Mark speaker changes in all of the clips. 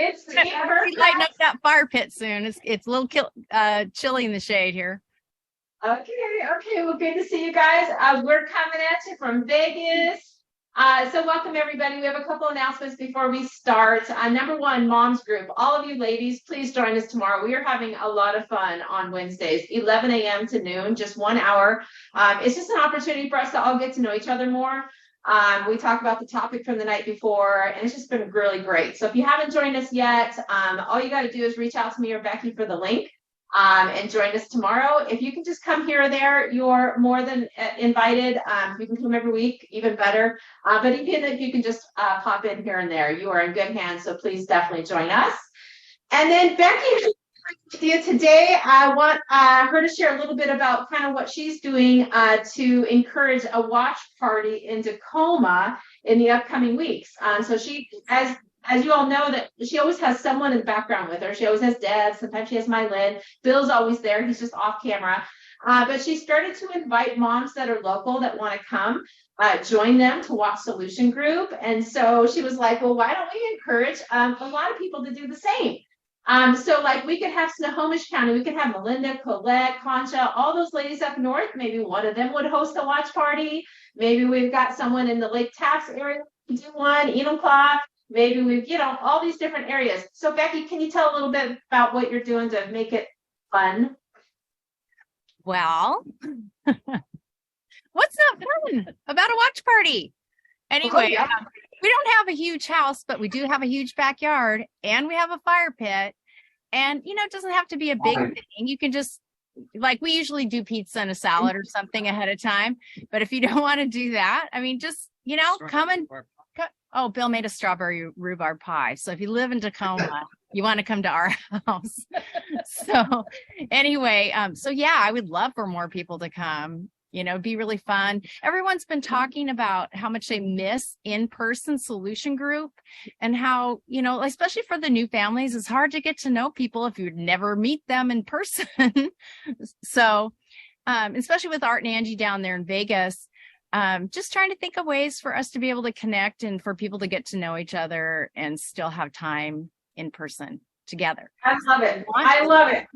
Speaker 1: It's
Speaker 2: We're lighting up that fire pit soon. It's a little chilly in the shade here.
Speaker 1: Okay. Well, good to see you guys. We're coming at you from Vegas. So welcome everybody. We have a couple announcements before we start. Number one, Moms Group. All of you ladies, please join us tomorrow. We are having a lot of fun on Wednesdays, 11 a.m. to noon, just 1 hour. It's just an opportunity for us to all get to know each other more. We talk about the topic from the night before, and it's just been really great. So if you haven't joined us yet, all you got to do is reach out to me or Becky for the link. And join us tomorrow. If you can just come here or there, you're more than invited. You can come every week, even better. But even if you can just pop in here and there, you are in good hands. So please definitely join us. And then Becky, with you today, I want her to share a little bit about kind of what she's doing to encourage a watch party in Tacoma in the upcoming weeks. So she, as you all know, that she always has someone in the background with her. She always has Deb. Sometimes she has Mylin. Bill's always there. He's just off camera. But she started to invite moms that are local that want to come join them to watch Solution Group. And so she was like, well, why don't we encourage a lot of people to do the same? So like we could have Snohomish County, we could have Melinda, Colette, Concha, all those ladies up north. Maybe one of them would host a watch party. Maybe we've got someone in the Lake Taps area to do one, Enumclaw. Maybe we've, all these different areas. So Becky, can you tell a little bit about what you're doing to make it fun?
Speaker 2: Well, what's not fun about a watch party? Anyway, we don't have a huge house, but we do have a huge backyard, and we have a fire pit. And, it doesn't have to be a big thing. You can just, like, we usually do pizza and a salad or something ahead of time. But if you don't want to do that, I mean, just, come and... Oh, Bill made a strawberry rhubarb pie. So if you live in Tacoma, you want to come to our house. So anyway, I would love for more people to come, be really fun. Everyone's been talking about how much they miss in-person Solution Group and how, especially for the new families, it's hard to get to know people if you'd never meet them in person. So, especially with Art and Angie down there in Vegas, just trying to think of ways for us to be able to connect and for people to get to know each other and still have time in person together.
Speaker 1: I love it. I love it.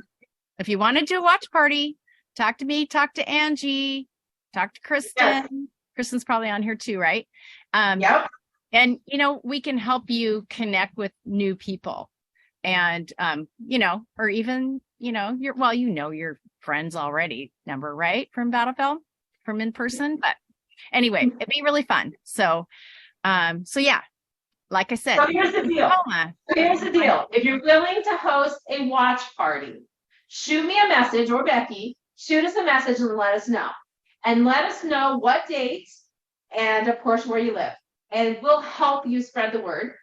Speaker 2: If you want to do a watch party, talk to me, talk to Angie, talk to Kristen. Yes. Kristen's probably on here too, right?
Speaker 1: Yep.
Speaker 2: And, we can help you connect with new people and, or even, your friends already number, right? From Battlefield, from in person, but anyway, it'd be really fun. So yeah, like I said.
Speaker 1: So here's the deal. If you're willing to host a watch party, shoot me a message, or Becky, shoot us a message and let us know. And let us know what dates and, of course, where you live. And we'll help you spread the word.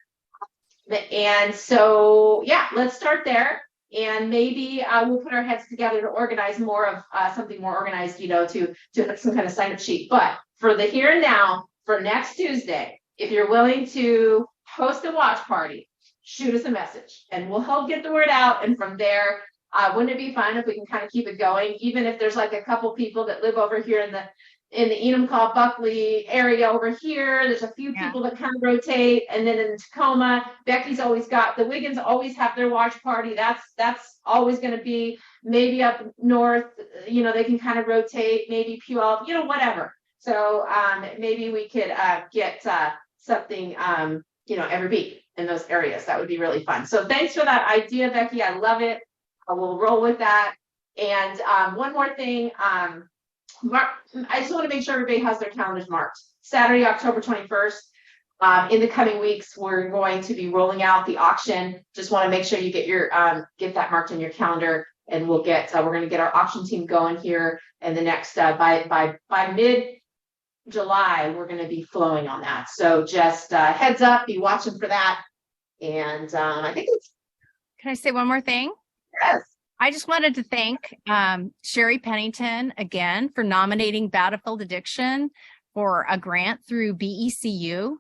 Speaker 1: And so, yeah, let's start there. And maybe we'll put our heads together to organize more of something more organized, to some kind of sign-up sheet. But for the here and now, for next Tuesday, if you're willing to host a watch party, shoot us a message and we'll help get the word out. And from there, wouldn't it be fun if we can kind of keep it going? Even if there's like a couple people that live over here in the Enumclaw, Buckley area over here, there's a few people that kind of rotate. And then in Tacoma, Becky's always got, the Wiggins always have their watch party. That's always going to be maybe up north, they can kind of rotate, maybe Puyallup, whatever. So maybe we could get something, every week in those areas. That would be really fun. So thanks for that idea, Becky. I love it. I will roll with that. And one more thing, I just want to make sure everybody has their calendars marked. Saturday, October 21st. In the coming weeks, we're going to be rolling out the auction. Just want to make sure you get your get that marked in your calendar, and we're going to get our auction team going here in the next by mid-July. We're going to be flowing on that. So just heads up, be watching for that. And I think it's.
Speaker 2: Can I say one more thing?
Speaker 1: Yes.
Speaker 2: I just wanted to thank Sherry Pennington again for nominating Battlefield Addiction for a grant through BECU.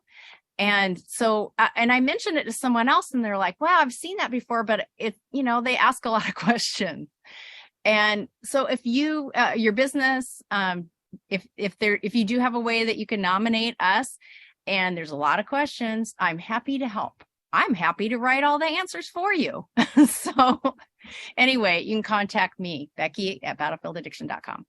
Speaker 2: And so, and I mentioned it to someone else and they're like, wow, I've seen that before, but they ask a lot of questions. And so if you, your business, if you do have a way that you can nominate us and there's a lot of questions, I'm happy to help. I'm happy to write all the answers for you. So anyway, you can contact me, Becky at battlefieldaddiction.com.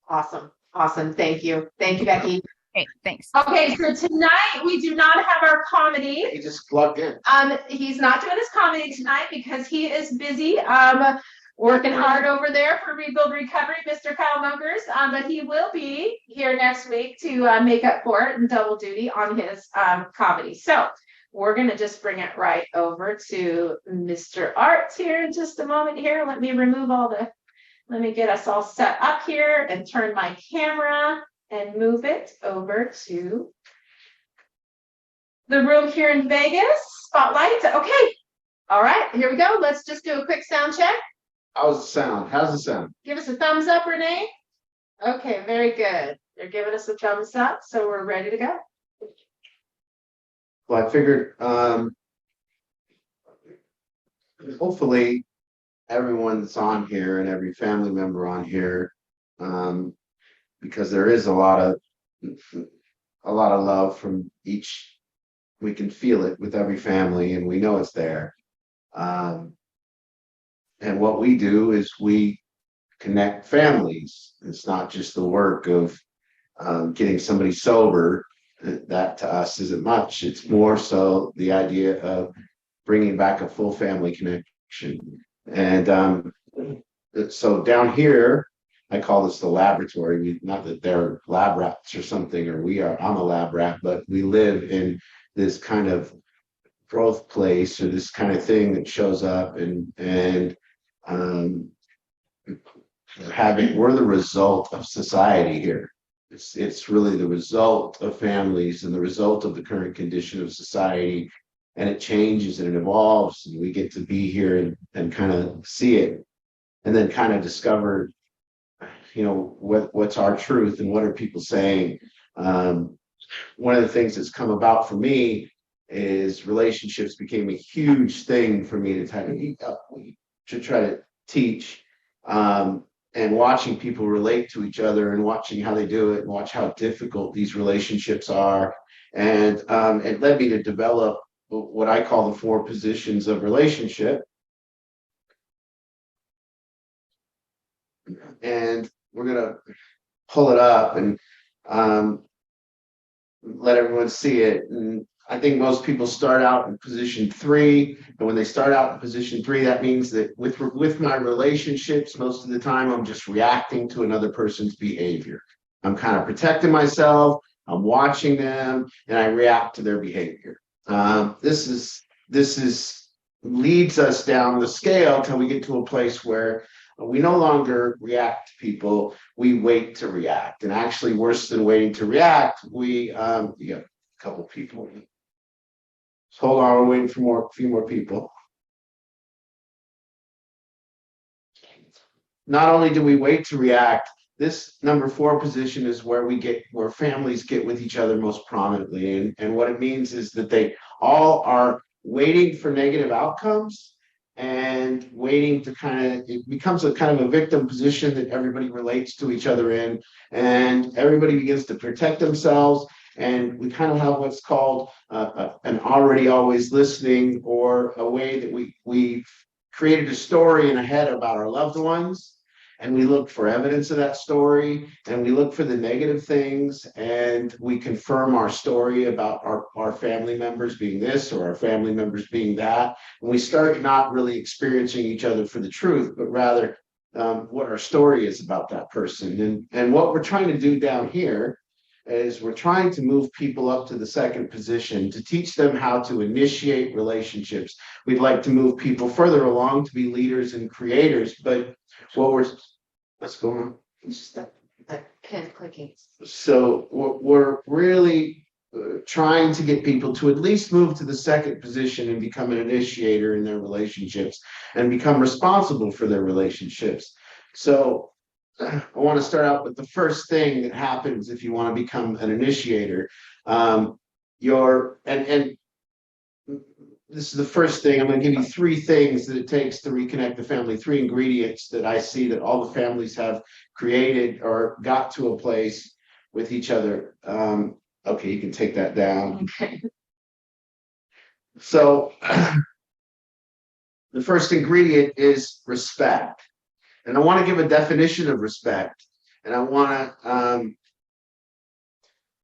Speaker 1: Awesome. Awesome. Thank you. Thank you, Becky.
Speaker 2: Okay, thanks.
Speaker 1: Okay, so tonight we do not have our comedy.
Speaker 3: He just plugged in.
Speaker 1: He's not doing his comedy tonight because he is busy working hard over there for Rebuild Recovery, Mr. Kyle Munkers. But he will be here next week to make up for it and double duty on his comedy. So we're gonna just bring it right over to Mr. Arts here in just a moment here. Let me get us all set up here and turn my camera and move it over to the room here in Vegas. Spotlight. Okay. All right, here we go. Let's just do a quick sound check.
Speaker 3: How's the sound? How's the sound?
Speaker 1: Give us a thumbs up, Renee. Okay, very good. They're giving us a thumbs up, so we're ready to go.
Speaker 3: Well, I figured hopefully everyone that's on here and every family member on here, because there is a lot of love from each. We can feel it with every family, and we know it's there. And what we do is we connect families. It's not just the work of getting somebody sober. That to us isn't much. It's more so the idea of bringing back a full family connection. And so down here, I call this the laboratory. Not that they're lab rats or something, or I'm a lab rat, but we live in this kind of growth place, or this kind of thing that shows up, and we're the result of society here. It's really the result of families and the result of the current condition of society, and it changes and it evolves, and we get to be here and kind of see it, and then kind of discover, what's our truth and what are people saying. One of the things that's come about for me is relationships became a huge thing for me to try to teach. And watching people relate to each other and watching how they do it and watch how difficult these relationships are. And it led me to develop what I call the 4 positions of relationship. And we're going to pull it up and let everyone see it. And I think most people start out in position 3, and when they start out in position 3, that means that with my relationships, most of the time I'm just reacting to another person's behavior. I'm kind of protecting myself, I'm watching them, and I react to their behavior. This leads us down the scale till we get to a place where we no longer react to people, we wait to react. And actually, worse than waiting to react, you got a couple people. Hold on, we're waiting for a few more people. Not only do we wait to react, this number 4 position is where families get with each other most prominently. And what it means is that they all are waiting for negative outcomes and waiting to it becomes a kind of a victim position that everybody relates to each other in, and everybody begins to protect themselves. And we kind of have what's called an already always listening, or a way that we've created a story in a head about our loved ones, and we look for evidence of that story, and we look for the negative things, and we confirm our story about our family members being this or our family members being that. And we start not really experiencing each other for the truth, but rather what our story is about that person. And what we're trying to do down here is we're trying to move people up to the 2nd position to teach them how to initiate relationships. We'd like to move people further along to be leaders and creators, but what's going on?
Speaker 1: It's just that pen clicking.
Speaker 3: So we're really trying to get people to at least move to the 2nd position and become an initiator in their relationships and become responsible for their relationships. So I want to start out with the first thing that happens if you want to become an initiator. And this is the first thing. I'm going to give you 3 things that it takes to reconnect the family, 3 ingredients that I see that all the families have created or got to a place with each other. Okay, you can take that down.
Speaker 1: Okay.
Speaker 3: So the first ingredient is respect. And I want to give a definition of respect. And I want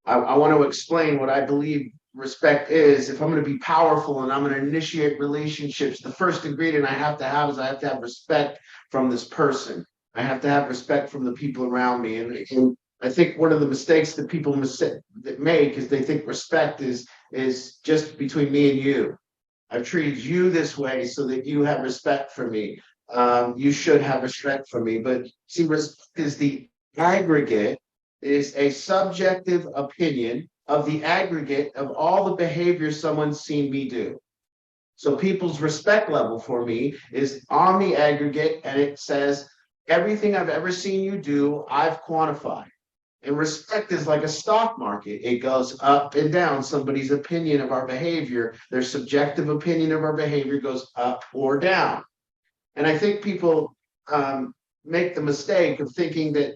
Speaker 3: to explain what I believe respect is. If I'm going to be powerful and I'm going to initiate relationships, the first ingredient I have to have is I have to have respect from this person. I have to have respect from the people around me. And I think one of the mistakes that people make is they think respect is just between me and you. I've treated you this way so that you have respect for me. You should have respect for me. But see, respect is the aggregate, is a subjective opinion of the aggregate of all the behavior someone's seen me do. So people's respect level for me is on the aggregate, and it says everything I've ever seen you do, I've quantified. And respect is like a stock market. It goes up and down. Somebody's opinion of our behavior, their subjective opinion of our behavior goes up or down. And I think people make the mistake of thinking that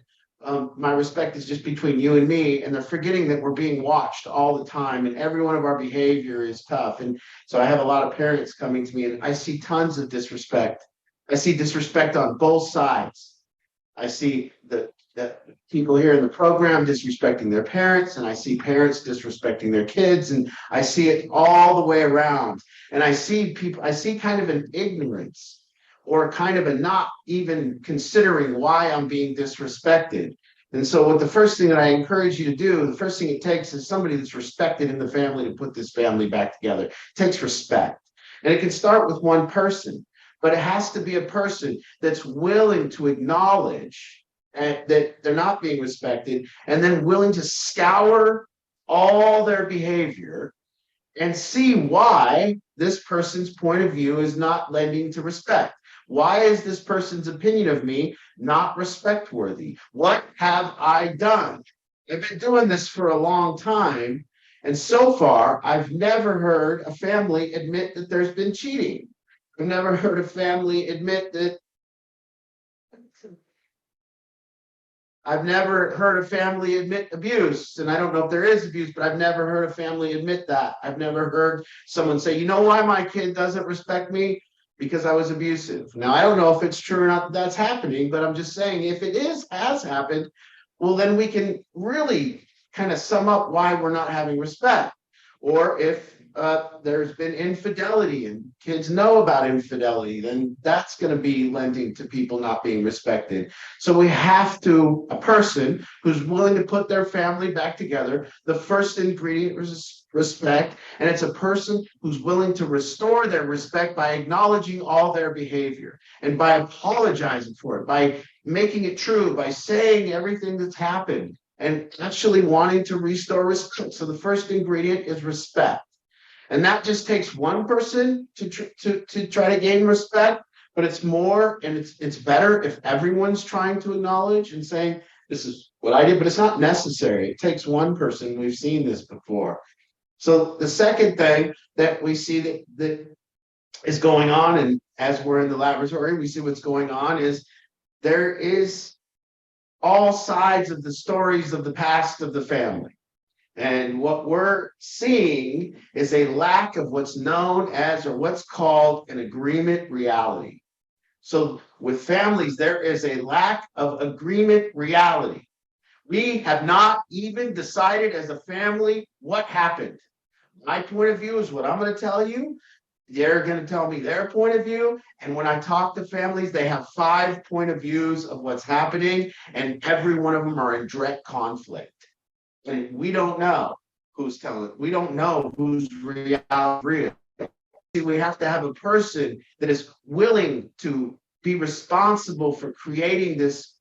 Speaker 3: my respect is just between you and me, and they're forgetting that we're being watched all the time, and every one of our behavior is tough. And so I have a lot of parents coming to me, and I see tons of disrespect. I see disrespect on both sides. I see the people here in the program disrespecting their parents, and I see parents disrespecting their kids, and I see it all the way around. And I see kind of an ignorance, or kind of a not even considering why I'm being disrespected. And so what the first thing that I encourage you to do, the first thing it takes is somebody that's respected in the family to put this family back together. It takes respect. And it can start with one person, but it has to be a person that's willing to acknowledge that they're not being respected, and then willing to scour all their behavior and see why this person's point of view is not lending to respect. Why is this person's opinion of me not respect worthy? What have I done? I've been doing this for a long time, and so far I've never heard a family admit that there's been cheating. I've never heard a family admit that I've never heard a family admit abuse, and I don't know if there is abuse, but I've never heard a family admit that. I've never heard someone say, you know why my kid doesn't respect me? Because I was abusive. Now, I don't know if it's true or not that that's happening, but I'm just saying if it has happened, well, then we can really kind of sum up why we're not having respect. Or if there's been infidelity and kids know about infidelity, then that's going to be lending to people not being respected. So we have to, a person who's willing to put their family back together, the first ingredient is respect, and it's a person who's willing to restore their respect by acknowledging all their behavior and by apologizing for it, by making it true, by saying everything that's happened and actually wanting to restore respect. So the first ingredient is respect. And that just takes one person to try to gain respect, but it's more, and it's better if everyone's trying to acknowledge and saying, this is what I did, but it's not necessary. It takes one person. We've seen this before. So the second thing that we see that is going on, and as we're in the laboratory, we see what's going on, is there is all sides of the stories of the past of the family. And what we're seeing is a lack of what's known as, or what's called, an agreement reality. So with families, there is a lack of agreement reality. We have not even decided as a family what happened. My point of view is what I'm going to tell you. They're going to tell me their point of view. And when I talk to families, they have 5 point of views of what's happening, and every one of them are in direct conflict. And we don't know who's telling. We don't know who's real. We have to have a person that is willing to be responsible for creating this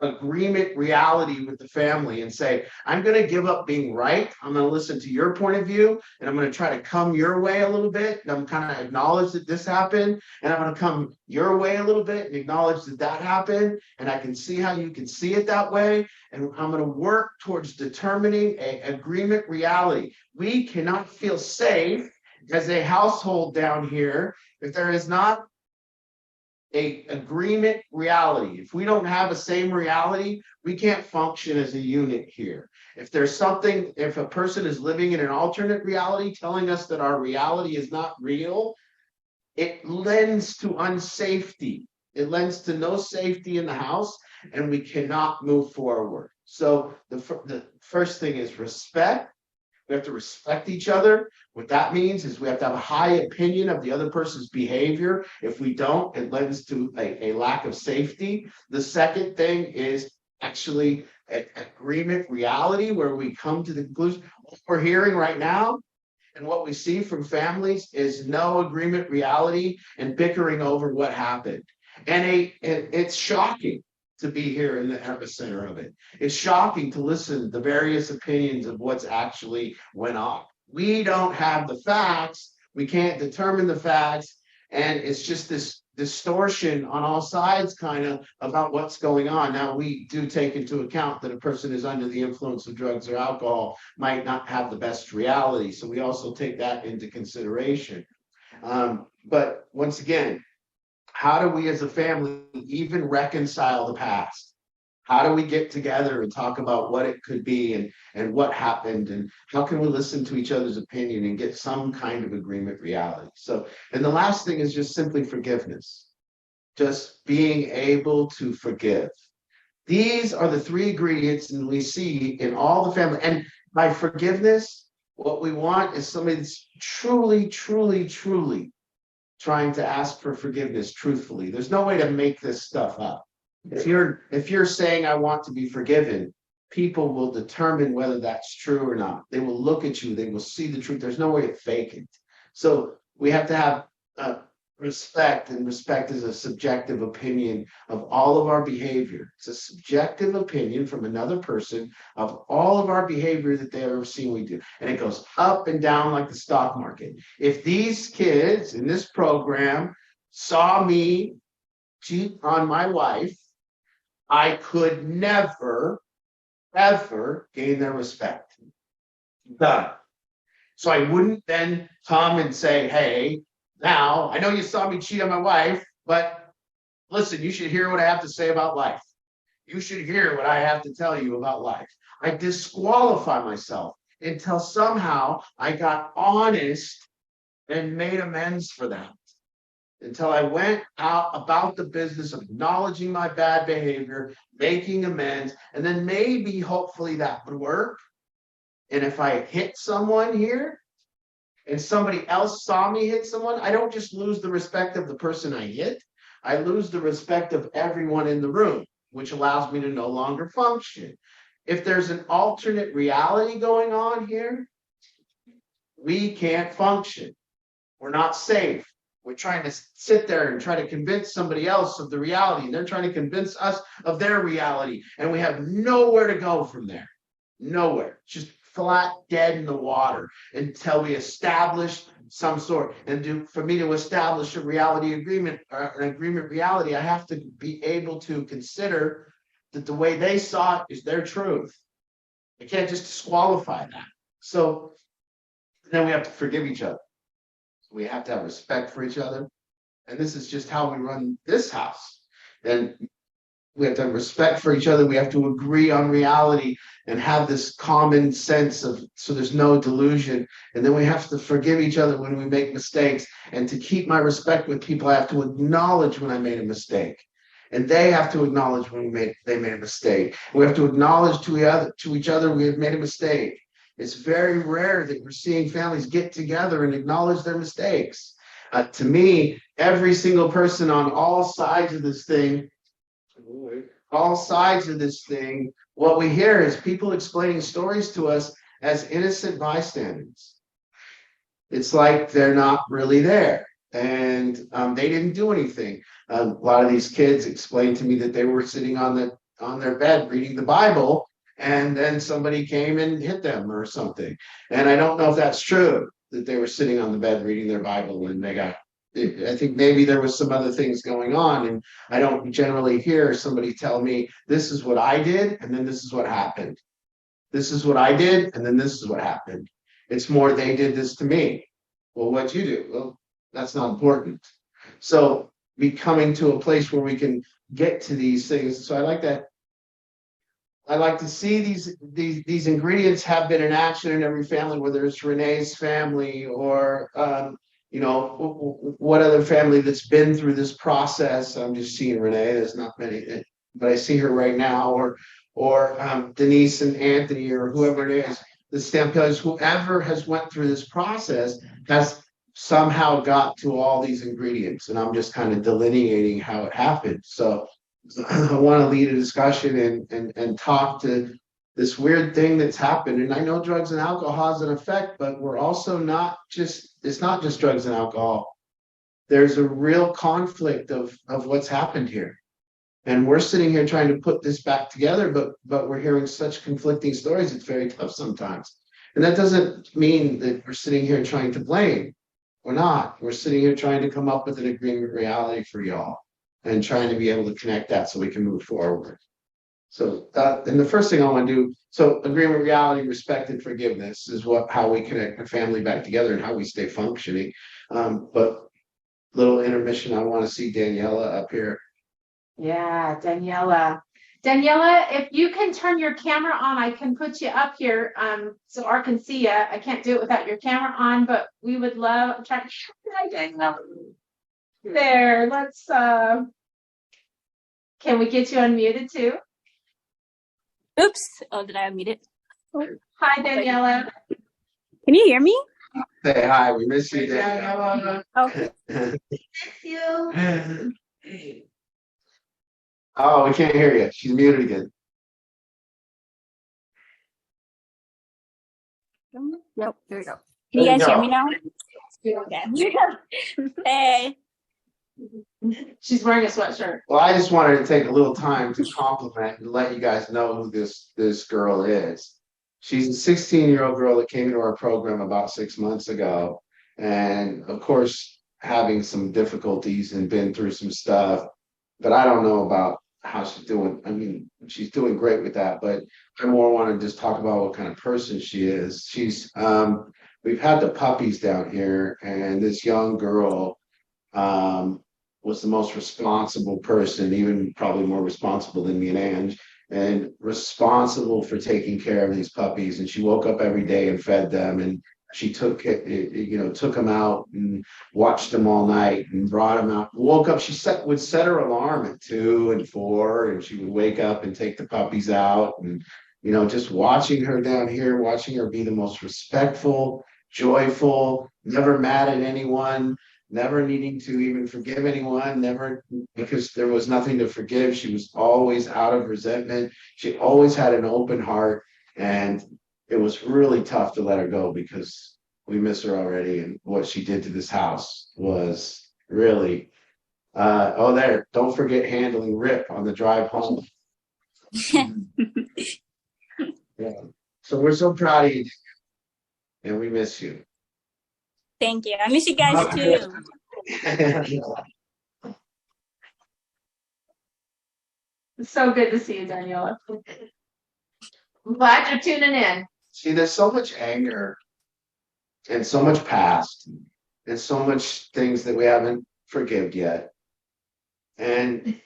Speaker 3: agreement reality with the family and say, I'm going to give up being right. I'm going to listen to your point of view, and I'm going to try to come your way a little bit. And I'm kind of acknowledge that this happened, and I'm going to come your way a little bit and acknowledge that that happened. And I can see how you can see it that way. And I'm going to work towards determining an agreement reality. We cannot feel safe as a household down here if there is not a agreement reality. If we don't have a same reality, we can't function as a unit here. If there's something, if a person is living in an alternate reality telling us that our reality is not real, it lends to unsafety. It lends to no safety in the house, and we cannot move forward. So the first thing is respect. We have to respect each other. What that means is we have to have a high opinion of the other person's behavior. If we don't, it lends to a lack of safety. The second thing is actually an agreement reality, where we come to the conclusion what we're hearing right now and what we see from families is no agreement reality and bickering over what happened. And it's shocking to be here in the epicenter of it. It's shocking to listen to the various opinions of what's actually went on. We don't have the facts. We can't determine the facts. And it's just this distortion on all sides kind of about what's going on. Now, we do take into account that a person is under the influence of drugs or alcohol might not have the best reality. So we also take that into consideration. But once again, how do we as a family even reconcile the past? How do we get together and talk about what it could be and what happened, and how can we listen to each other's opinion and get some kind of agreement reality? So, and the last thing is just simply forgiveness. Just being able to forgive. These are the three ingredients that we see in all the family. And by forgiveness, what we want is somebody that's truly, truly, truly trying to ask for forgiveness truthfully. There's no way to make this stuff up. If you're saying I want to be forgiven, people will determine whether that's true or not. They will look at you, they will see the truth. There's no way to fake it. So we have to have respect, and respect is a subjective opinion of all of our behavior. It's a subjective opinion from another person of all of our behavior that they've ever seen we do. And it goes up and down like the stock market. If these kids in this program saw me cheat on my wife, I could never, ever gain their respect. Done. So I wouldn't then come and say, hey, now, I know you saw me cheat on my wife, but listen, you should hear what I have to say about life. You should hear what I have to tell you about life. I disqualify myself until somehow I got honest and made amends for that. Until I went out about the business of acknowledging my bad behavior, making amends, and then maybe, hopefully, that would work. And if I hit someone here, and somebody else saw me hit someone, I don't just lose the respect of the person I hit, I lose the respect of everyone in the room, which allows me to no longer function. If there's an alternate reality going on here, we can't function. We're not safe. We're trying to sit there and try to convince somebody else of the reality, and they're trying to convince us of their reality, and we have nowhere to go from there. Nowhere. Just flat dead in the water until we establish some sort. And for me to establish a reality agreement, or an agreement reality, I have to be able to consider that the way they saw it is their truth. I can't just disqualify that. So then we have to forgive each other. We have to have respect for each other. And this is just how we run this house. And we have to have respect for each other. We have to agree on reality and have this common sense of, so there's no delusion. And then we have to forgive each other when we make mistakes. And to keep my respect with people, I have to acknowledge when I made a mistake. And they have to acknowledge when they made a mistake. We have to acknowledge to each other we have made a mistake. It's very rare that we're seeing families get together and acknowledge their mistakes. To me, every single person on all sides of this thing, what we hear is people explaining stories to us as innocent bystanders. It's like they're not really there, and they didn't do anything. A lot of these kids explained to me that they were sitting on their bed reading the Bible, and then somebody came and hit them or something. And I don't know if that's true, that they were sitting on the bed reading their Bible when they got. I think maybe there was some other things going on, and I don't generally hear somebody tell me, this is what I did, and then this is what happened. This is what I did, and then this is what happened. It's more, they did this to me. Well, what'd you do? Well, that's not important. So be coming to a place where we can get to these things. So I like that. I like to see these ingredients have been in action in every family, whether it's Renee's family or what other family that's been through this process. I'm just seeing Renee. There's not many, but I see her right now, or Denise and Anthony, or whoever it is. The Stampellis, whoever has went through this process has somehow got to all these ingredients, and I'm just kind of delineating how it happened. So I want to lead a discussion and talk to this weird thing that's happened. And I know drugs and alcohol has an effect, but we're also it's not just drugs and alcohol. There's a real conflict of what's happened here. And we're sitting here trying to put this back together, but we're hearing such conflicting stories. It's very tough sometimes. And that doesn't mean that we're sitting here trying to blame. We're not. We're sitting here trying to come up with an agreement reality for y'all and trying to be able to connect that so we can move forward. So and the first thing I want to do, so agreement, reality, respect, and forgiveness is how we connect the family back together and how we stay functioning. But little intermission, I want to see Daniela up here.
Speaker 1: Yeah, Daniela. Daniela, if you can turn your camera on, I can put you up here so I can see you. I can't do it without your camera on, but we would love Hi, Daniela. There, let's can we get you unmuted too?
Speaker 4: Oops. Oh, did I unmute it?
Speaker 1: Hi, Daniela.
Speaker 4: Can you hear me?
Speaker 3: Say hi, we miss you, Daniela.
Speaker 4: Okay.
Speaker 1: Miss you.
Speaker 3: Oh, we can't hear you. She's muted again.
Speaker 4: Nope. Here we go. Can you guys hear me now? Okay. Hey.
Speaker 1: She's wearing a sweatshirt.
Speaker 3: Well, I just wanted to take a little time to compliment and let you guys know who this girl is. She's a 16-year-old girl that came into our program about 6 months ago. And of course, having some difficulties and been through some stuff. But I don't know about how she's doing. I mean, she's doing great with that, but I more want to just talk about what kind of person she is. We've had the puppies down here, and this young girl was the most responsible person, even probably more responsible than me and Ange, and responsible for taking care of these puppies. And she woke up every day and fed them, and she took them out and watched them all night and brought them out. Woke up, would set her alarm at 2 and 4, and she would wake up and take the puppies out. And, just watching her down here, watching her be the most respectful, joyful, never mad at anyone, never needing to even forgive anyone, never, because there was nothing to forgive. She was always out of resentment. She always had an open heart, and it was really tough to let her go because we miss her already. And what she did to this house was really, don't forget handling Rip on the drive home. Yeah. So we're so proud of you, and we miss you.
Speaker 4: Thank you. I miss you guys too.
Speaker 1: It's so good to see you, Daniela. I'm glad you're tuning in.
Speaker 3: See, there's so much anger and so much past and so much things that we haven't forgiven yet. And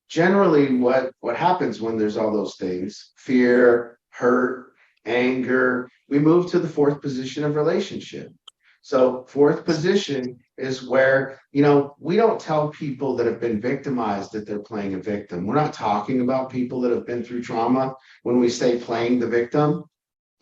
Speaker 3: generally what happens when there's all those things, fear, hurt, anger, we move to the fourth position of relationship. So fourth position is where, we don't tell people that have been victimized that they're playing a victim. We're not talking about people that have been through trauma when we say playing the victim.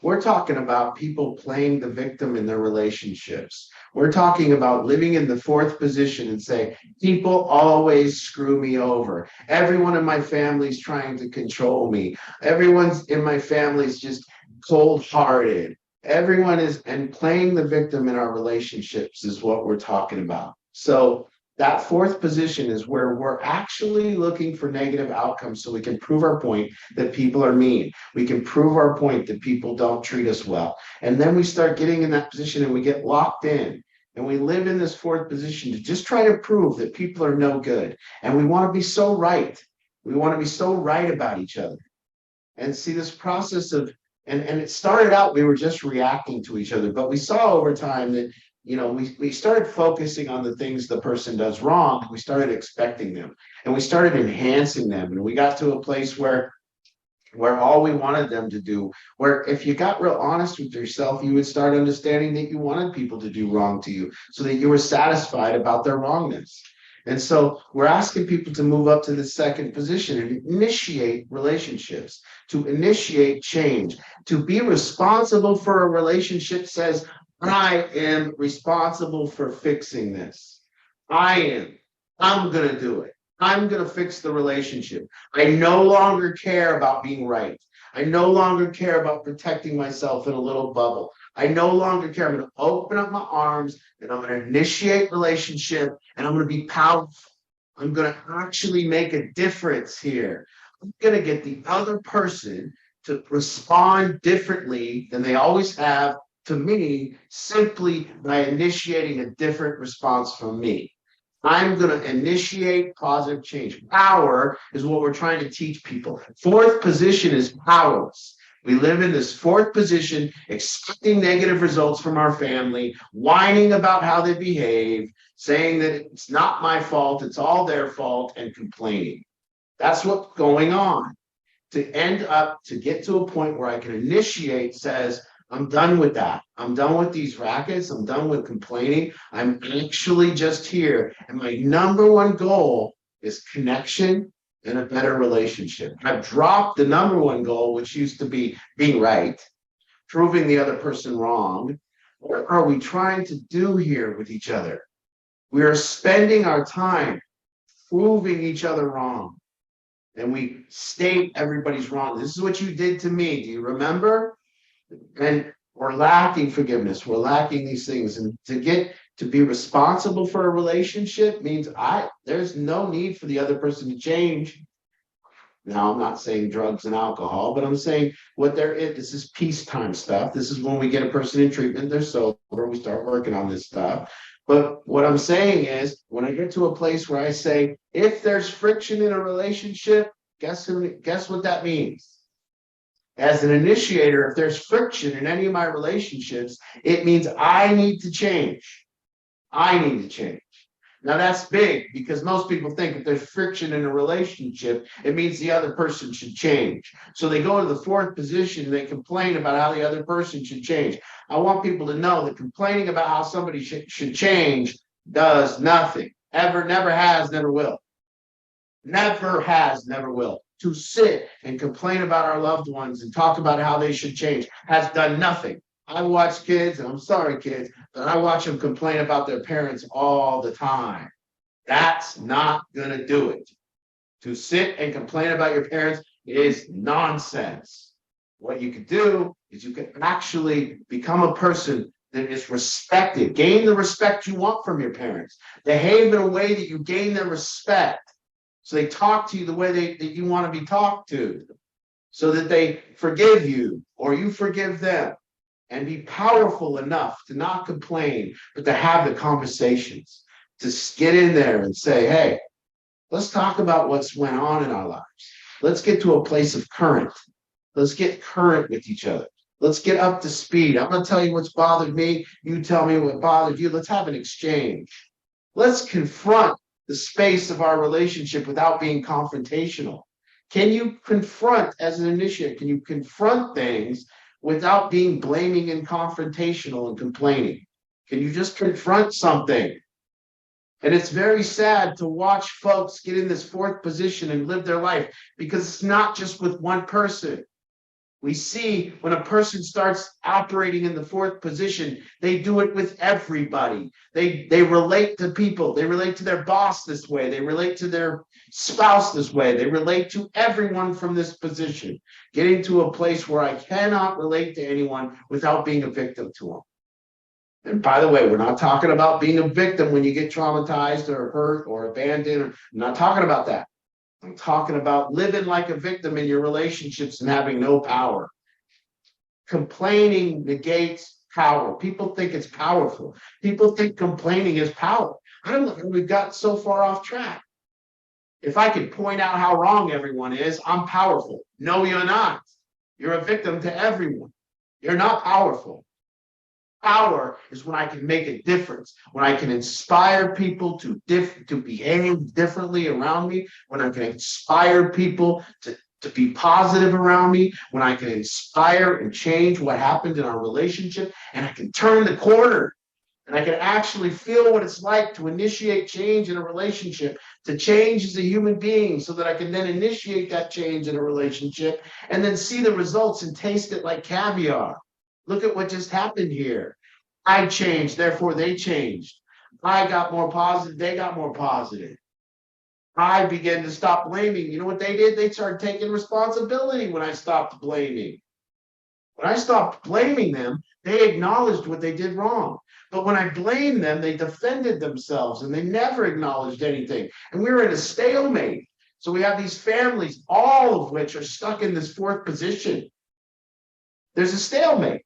Speaker 3: We're talking about people playing the victim in their relationships. We're talking about living in the fourth position and say, people always screw me over. Everyone in my family's trying to control me. Everyone's in my family's just cold-hearted. Everyone is, and playing the victim in our relationships is what we're talking about. So that fourth position is where we're actually looking for negative outcomes so we can prove our point that people are mean. We can prove our point that people don't treat us well. And then we start getting in that position and we get locked in and we live in this fourth position to just try to prove that people are no good. And we want to be so right. We want to be so right about each other. And see this process of, and it started out, we were just reacting to each other, but we saw over time that we started focusing on the things the person does wrong. And we started expecting them, and we started enhancing them, and we got to a place where all we wanted them to do, where if you got real honest with yourself, you would start understanding that you wanted people to do wrong to you so that you were satisfied about their wrongness. And so we're asking people to move up to the second position and initiate relationships, to initiate change, to be responsible for a relationship says, I am responsible for fixing this. I'm going to do it. I'm going to fix the relationship. I no longer care about being right. I no longer care about protecting myself in a little bubble. I no longer care. I'm going to open up my arms and I'm going to initiate relationship and I'm going to be powerful. I'm going to actually make a difference here. I'm going to get the other person to respond differently than they always have to me simply by initiating a different response from me. I'm going to initiate positive change. Power is what we're trying to teach people. Fourth position is powerless. We live in this fourth position, expecting negative results from our family, whining about how they behave, saying that it's not my fault, it's all their fault, and complaining. That's what's going on. To end up, to get to a point where I can initiate says, I'm done with that. I'm done with these rackets. I'm done with complaining. I'm actually just here. And my number one goal is connection and a better relationship. I've dropped the number one goal, which used to be being right, proving the other person wrong. What are we trying to do here with each other? We are spending our time proving each other wrong. And we state everybody's wrong. This is what you did to me. Do you remember? And we're lacking forgiveness. We're lacking these things. And to be responsible for a relationship means there's no need for the other person to change. Now, I'm not saying drugs and alcohol, but I'm saying what there is. This is peacetime stuff. This is when we get a person in treatment, they're sober, we start working on this stuff. But what I'm saying is, when I get to a place where I say, if there's friction in a relationship, guess what that means? As an initiator, if there's friction in any of my relationships, it means I need to change. I need to change. Now that's big because most people think if there's friction in a relationship, it means the other person should change. So they go to the fourth position and they complain about how the other person should change. I want people to know that complaining about how somebody should change does nothing. Ever, never has, never will. Never has, never will. To sit and complain about our loved ones and talk about how they should change has done nothing. I watch kids, and I'm sorry, kids, but I watch them complain about their parents all the time. That's not going to do it. To sit and complain about your parents is nonsense. What you can do is you can actually become a person that is respected. Gain the respect you want from your parents. Behave in a way that you gain their respect. So they talk to you the way that you want to be talked to, so that they forgive you or you forgive them, and be powerful enough to not complain, but to have the conversations, to get in there and say, hey, let's talk about what's went on in our lives. Let's get to a place of current. Let's get current with each other. Let's get up to speed. I'm going to tell you what's bothered me. You tell me what bothered you. Let's have an exchange. Let's confront the space of our relationship without being confrontational. Can you confront as an initiator? Can you confront things without being blaming and confrontational and complaining? Can you just confront something? And it's very sad to watch folks get in this fourth position and live their life, because it's not just with one person. We see when a person starts operating in the fourth position, they do it with everybody. They relate to people. They relate to their boss this way. They relate to their spouse this way. They relate to everyone from this position, getting to a place where I cannot relate to anyone without being a victim to them. And by the way, we're not talking about being a victim when you get traumatized or hurt or abandoned. I'm not talking about that. I'm talking about living like a victim in your relationships and having no power. Complaining negates power. People think it's powerful. People think complaining is power. I don't know how we've got so far off track. If I could point out how wrong everyone is, I'm powerful. No, you're not. You're a victim to everyone. You're not powerful. Power is when I can make a difference, when I can inspire people to behave differently around me, when I can inspire people to be positive around me, when I can inspire and change what happened in our relationship, and I can turn the corner, and I can actually feel what it's like to initiate change in a relationship, to change as a human being, so that I can then initiate that change in a relationship and then see the results and taste it like caviar. Look at what just happened here. I changed, therefore they changed. I got more positive, they got more positive. I began to stop blaming. You know what they did? They started taking responsibility when I stopped blaming. When I stopped blaming them, they acknowledged what they did wrong. But when I blamed them, they defended themselves and they never acknowledged anything. And we were in a stalemate. So we have these families, all of which are stuck in this fourth position. There's a stalemate.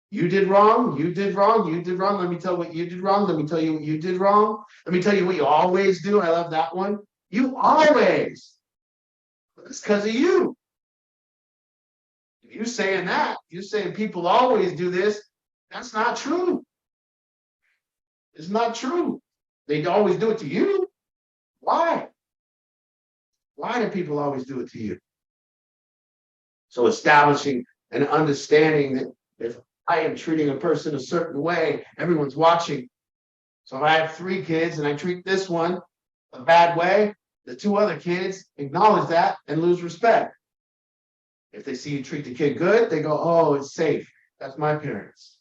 Speaker 3: You did wrong, you did wrong, you did wrong. Let me tell you what you did wrong. Let me tell you what you did wrong. Let me tell you what you always do. I love that one. You always. It's because of you. If you're saying that, you're saying people always do this. That's not true. It's not true. They always do it to you. Why? Why do people always do it to you? So establishing an understanding that if I am treating a person a certain way, everyone's watching. So if I have 3 kids and I treat this one a bad way, the 2 other kids acknowledge that and lose respect. If they see you treat the kid good, they go, oh, it's safe. That's my parents.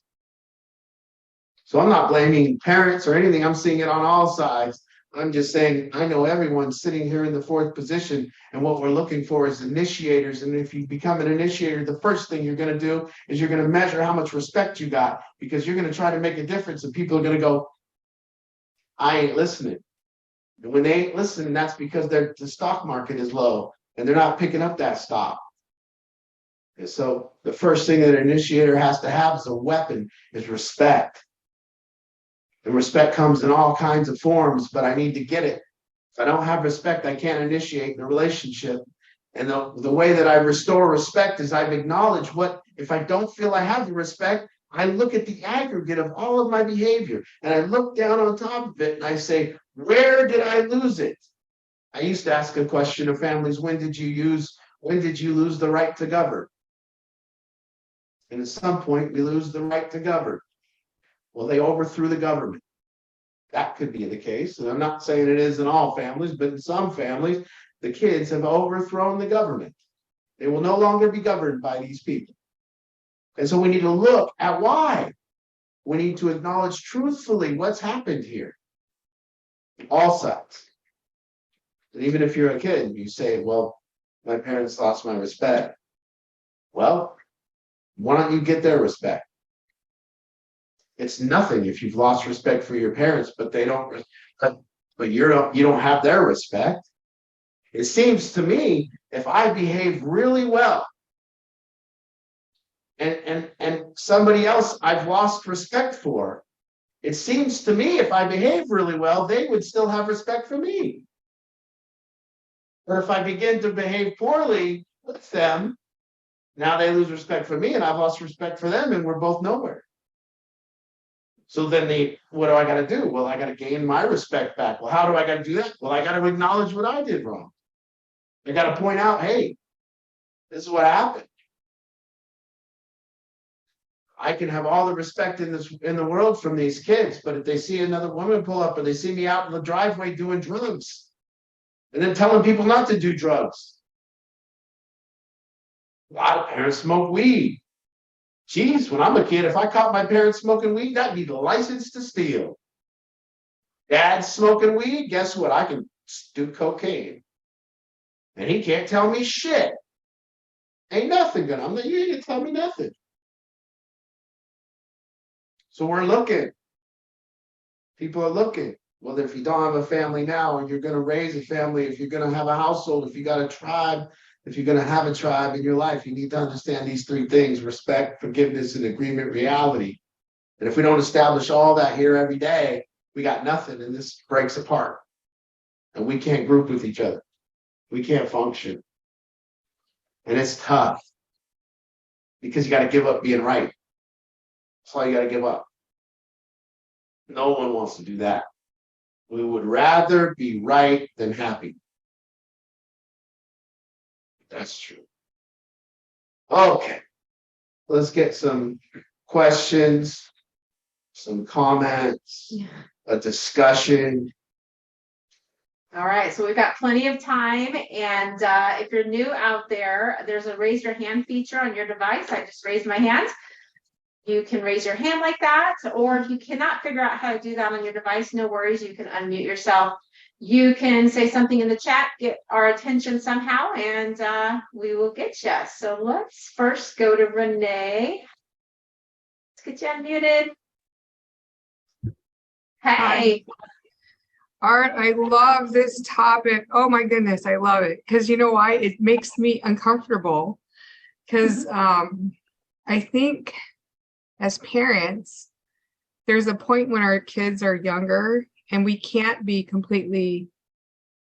Speaker 3: So I'm not blaming parents or anything. I'm seeing it on all sides. I'm just saying, I know everyone's sitting here in the fourth position, and what we're looking for is initiators. And if you become an initiator, the first thing you're going to do is you're going to measure how much respect you got, because you're going to try to make a difference, and people are going to go, I ain't listening. And when they ain't listening, that's because the stock market is low, and they're not picking up that stock. And so the first thing that an initiator has to have as a weapon is respect. And respect comes in all kinds of forms, but I need to get it. If I don't have respect, I can't initiate the relationship. And the way that I restore respect is I've acknowledged what, if I don't feel I have the respect, I look at the aggregate of all of my behavior and I look down on top of it and I say, where did I lose it? I used to ask a question of families, when did you lose the right to govern? And at some point we lose the right to govern. Well, they overthrew the government. That could be the case. And I'm not saying it is in all families, but in some families, the kids have overthrown the government. They will no longer be governed by these people. And so we need to look at why. We need to acknowledge truthfully what's happened here. All sides. And even if you're a kid, you say, well, my parents lost my respect. Well, why don't you get their respect? It's nothing if you've lost respect for your parents, but they don't, but you don't have their respect. It seems to me, if I behave really well, and somebody else I've lost respect for, it seems to me if I behave really well, they would still have respect for me. But if I begin to behave poorly with them, now they lose respect for me, and I've lost respect for them, and we're both nowhere. So then what do I got to do? Well, I got to gain my respect back. Well, how do I got to do that? Well, I got to acknowledge what I did wrong. I got to point out, hey, this is what happened. I can have all the respect in the world from these kids, but if they see another woman pull up or they see me out in the driveway doing drugs, and then telling people not to do drugs. A lot of parents smoke weed. Geez, when I'm a kid, if I caught my parents smoking weed, that'd be the license to steal. Dad's smoking weed, guess what? I can do cocaine. And he can't tell me shit. Ain't nothing gonna, you ain't gonna tell me nothing. So we're looking. People are looking. Well, if you don't have a family now, and you're gonna raise a family, if you're gonna have a household, if you got a tribe, if you're going to have a tribe in your life, you need to understand these 3 things: respect, forgiveness, and agreement reality. And if we don't establish all that here every day, we got nothing, and this breaks apart. And we can't group with each other. We can't function. And it's tough because you got to give up being right. That's all you got to give up. No one wants to do that. We would rather be right than happy. That's true. Okay. Let's get some questions, some comments, a discussion.
Speaker 1: All right, so we've got plenty of time, and if you're new out there, there's a raise your hand feature on your device. I just raised my hand. You can raise your hand like that, or if you cannot figure out how to do that on your device, no worries, you can unmute yourself. You can say something in the chat, get our attention somehow, and we will get you. So let's first go to Renee. Let's get you unmuted. Hey.
Speaker 5: Art, I love this topic. Oh my goodness, I love it. Because you know why? It makes me uncomfortable. Because I think as parents, there's a point when our kids are younger and we can't be completely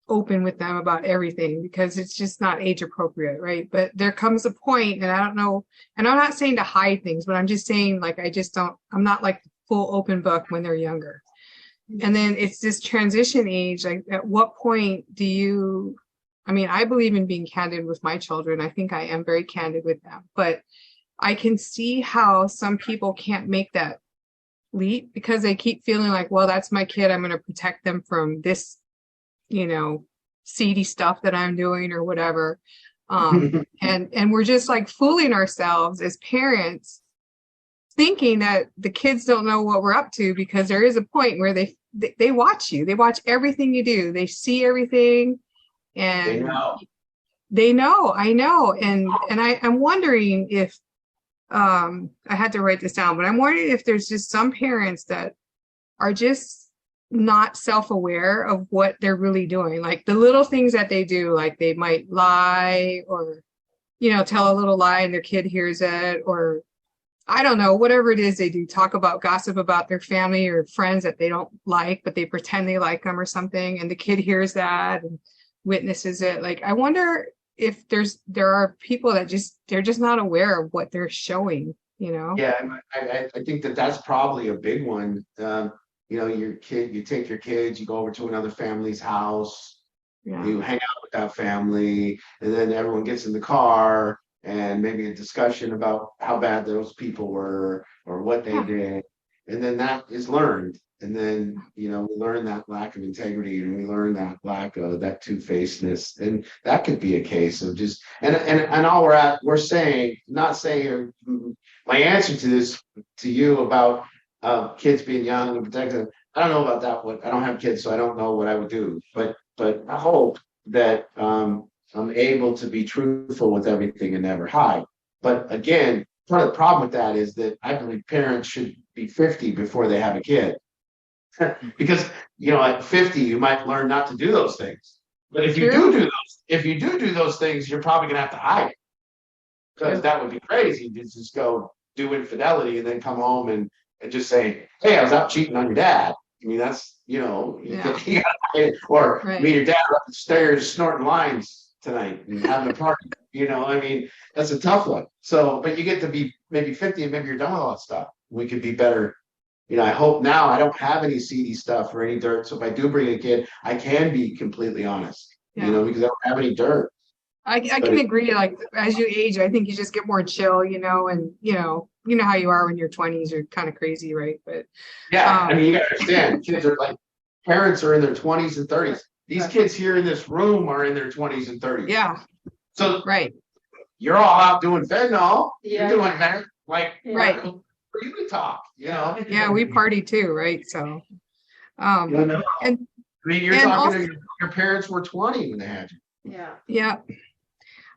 Speaker 5: open with them about everything because it's just not age appropriate, right? But there comes a point, and I don't know, and I'm not saying to hide things, but I'm just saying, like, I'm not like full open book when they're younger. And then it's this transition age. Like, at what point do you, I mean, I believe in being candid with my children. I think I am very candid with them, but I can see how some people can't make that leap because they keep feeling like, well, that's my kid. I'm going to protect them from this, you know, seedy stuff that I'm doing or whatever. And we're just like fooling ourselves as parents, thinking that the kids don't know what we're up to, because there is a point where they watch you. They watch everything you do. They see everything, and they know. I know. And I'm wondering if I had to write this down, but I'm wondering if there's just some parents that are just not self-aware of what they're really doing. Like the little things that they do, like they might lie or, you know, tell a little lie and their kid hears it, or I don't know, whatever it is they do, talk about, gossip about their family or friends that they don't like, but they pretend they like them or something. And the kid hears that and witnesses it. Like, I wonder if there are people that they're just not aware of what they're showing, you know?
Speaker 3: Yeah, I think that's probably a big one. You know, you take your kids, you go over to another family's house, you hang out with that family, and then everyone gets in the car and maybe a discussion about how bad those people were or what they did. And then that is learned. And then, you know, we learn that lack of integrity, and we learn that lack of that two-facedness. And that could be a case of just, and all we're saying, not saying, my answer to this, to you about kids being young and protected, I don't know about that one. I don't have kids, so I don't know what I would do. But I hope that I'm able to be truthful with everything and never hide. But again, part of the problem with that is that I believe parents should be 50 before they have a kid. Because, you know, at 50, you might learn not to do those things. But if you do those things, you're probably gonna have to hide it. Because that would be crazy to just go do infidelity and then come home and just say, hey, I was out cheating on your dad. I mean, that's, you know, you gotta, or meet your dad up the stairs snorting lines tonight and having a party. You know, I mean, that's a tough one. So, but you get to be maybe 50 and maybe you're done with all that stuff. We could be better. You know, I hope now I don't have any seedy stuff or any dirt. So if I do bring a kid, I can be completely honest, you know, because I don't have any dirt.
Speaker 5: I can agree. Like, as you age, I think you just get more chill, you know, and you know how you are when you're 20s, you're kind of crazy, right? But
Speaker 3: I mean, you gotta understand, kids are like, parents are in their 20s and 30s. These kids here in this room are in their 20s and 30s.
Speaker 5: Yeah.
Speaker 3: So you're all out doing fentanyl.
Speaker 1: Yeah.
Speaker 3: You're doing that. Like,
Speaker 5: Right.
Speaker 3: For you to talk, you know.
Speaker 5: Yeah, we party too, right? So,
Speaker 3: you know,
Speaker 5: and
Speaker 3: I mean, you're talking to your parents were 20 when they had you.
Speaker 5: Yeah.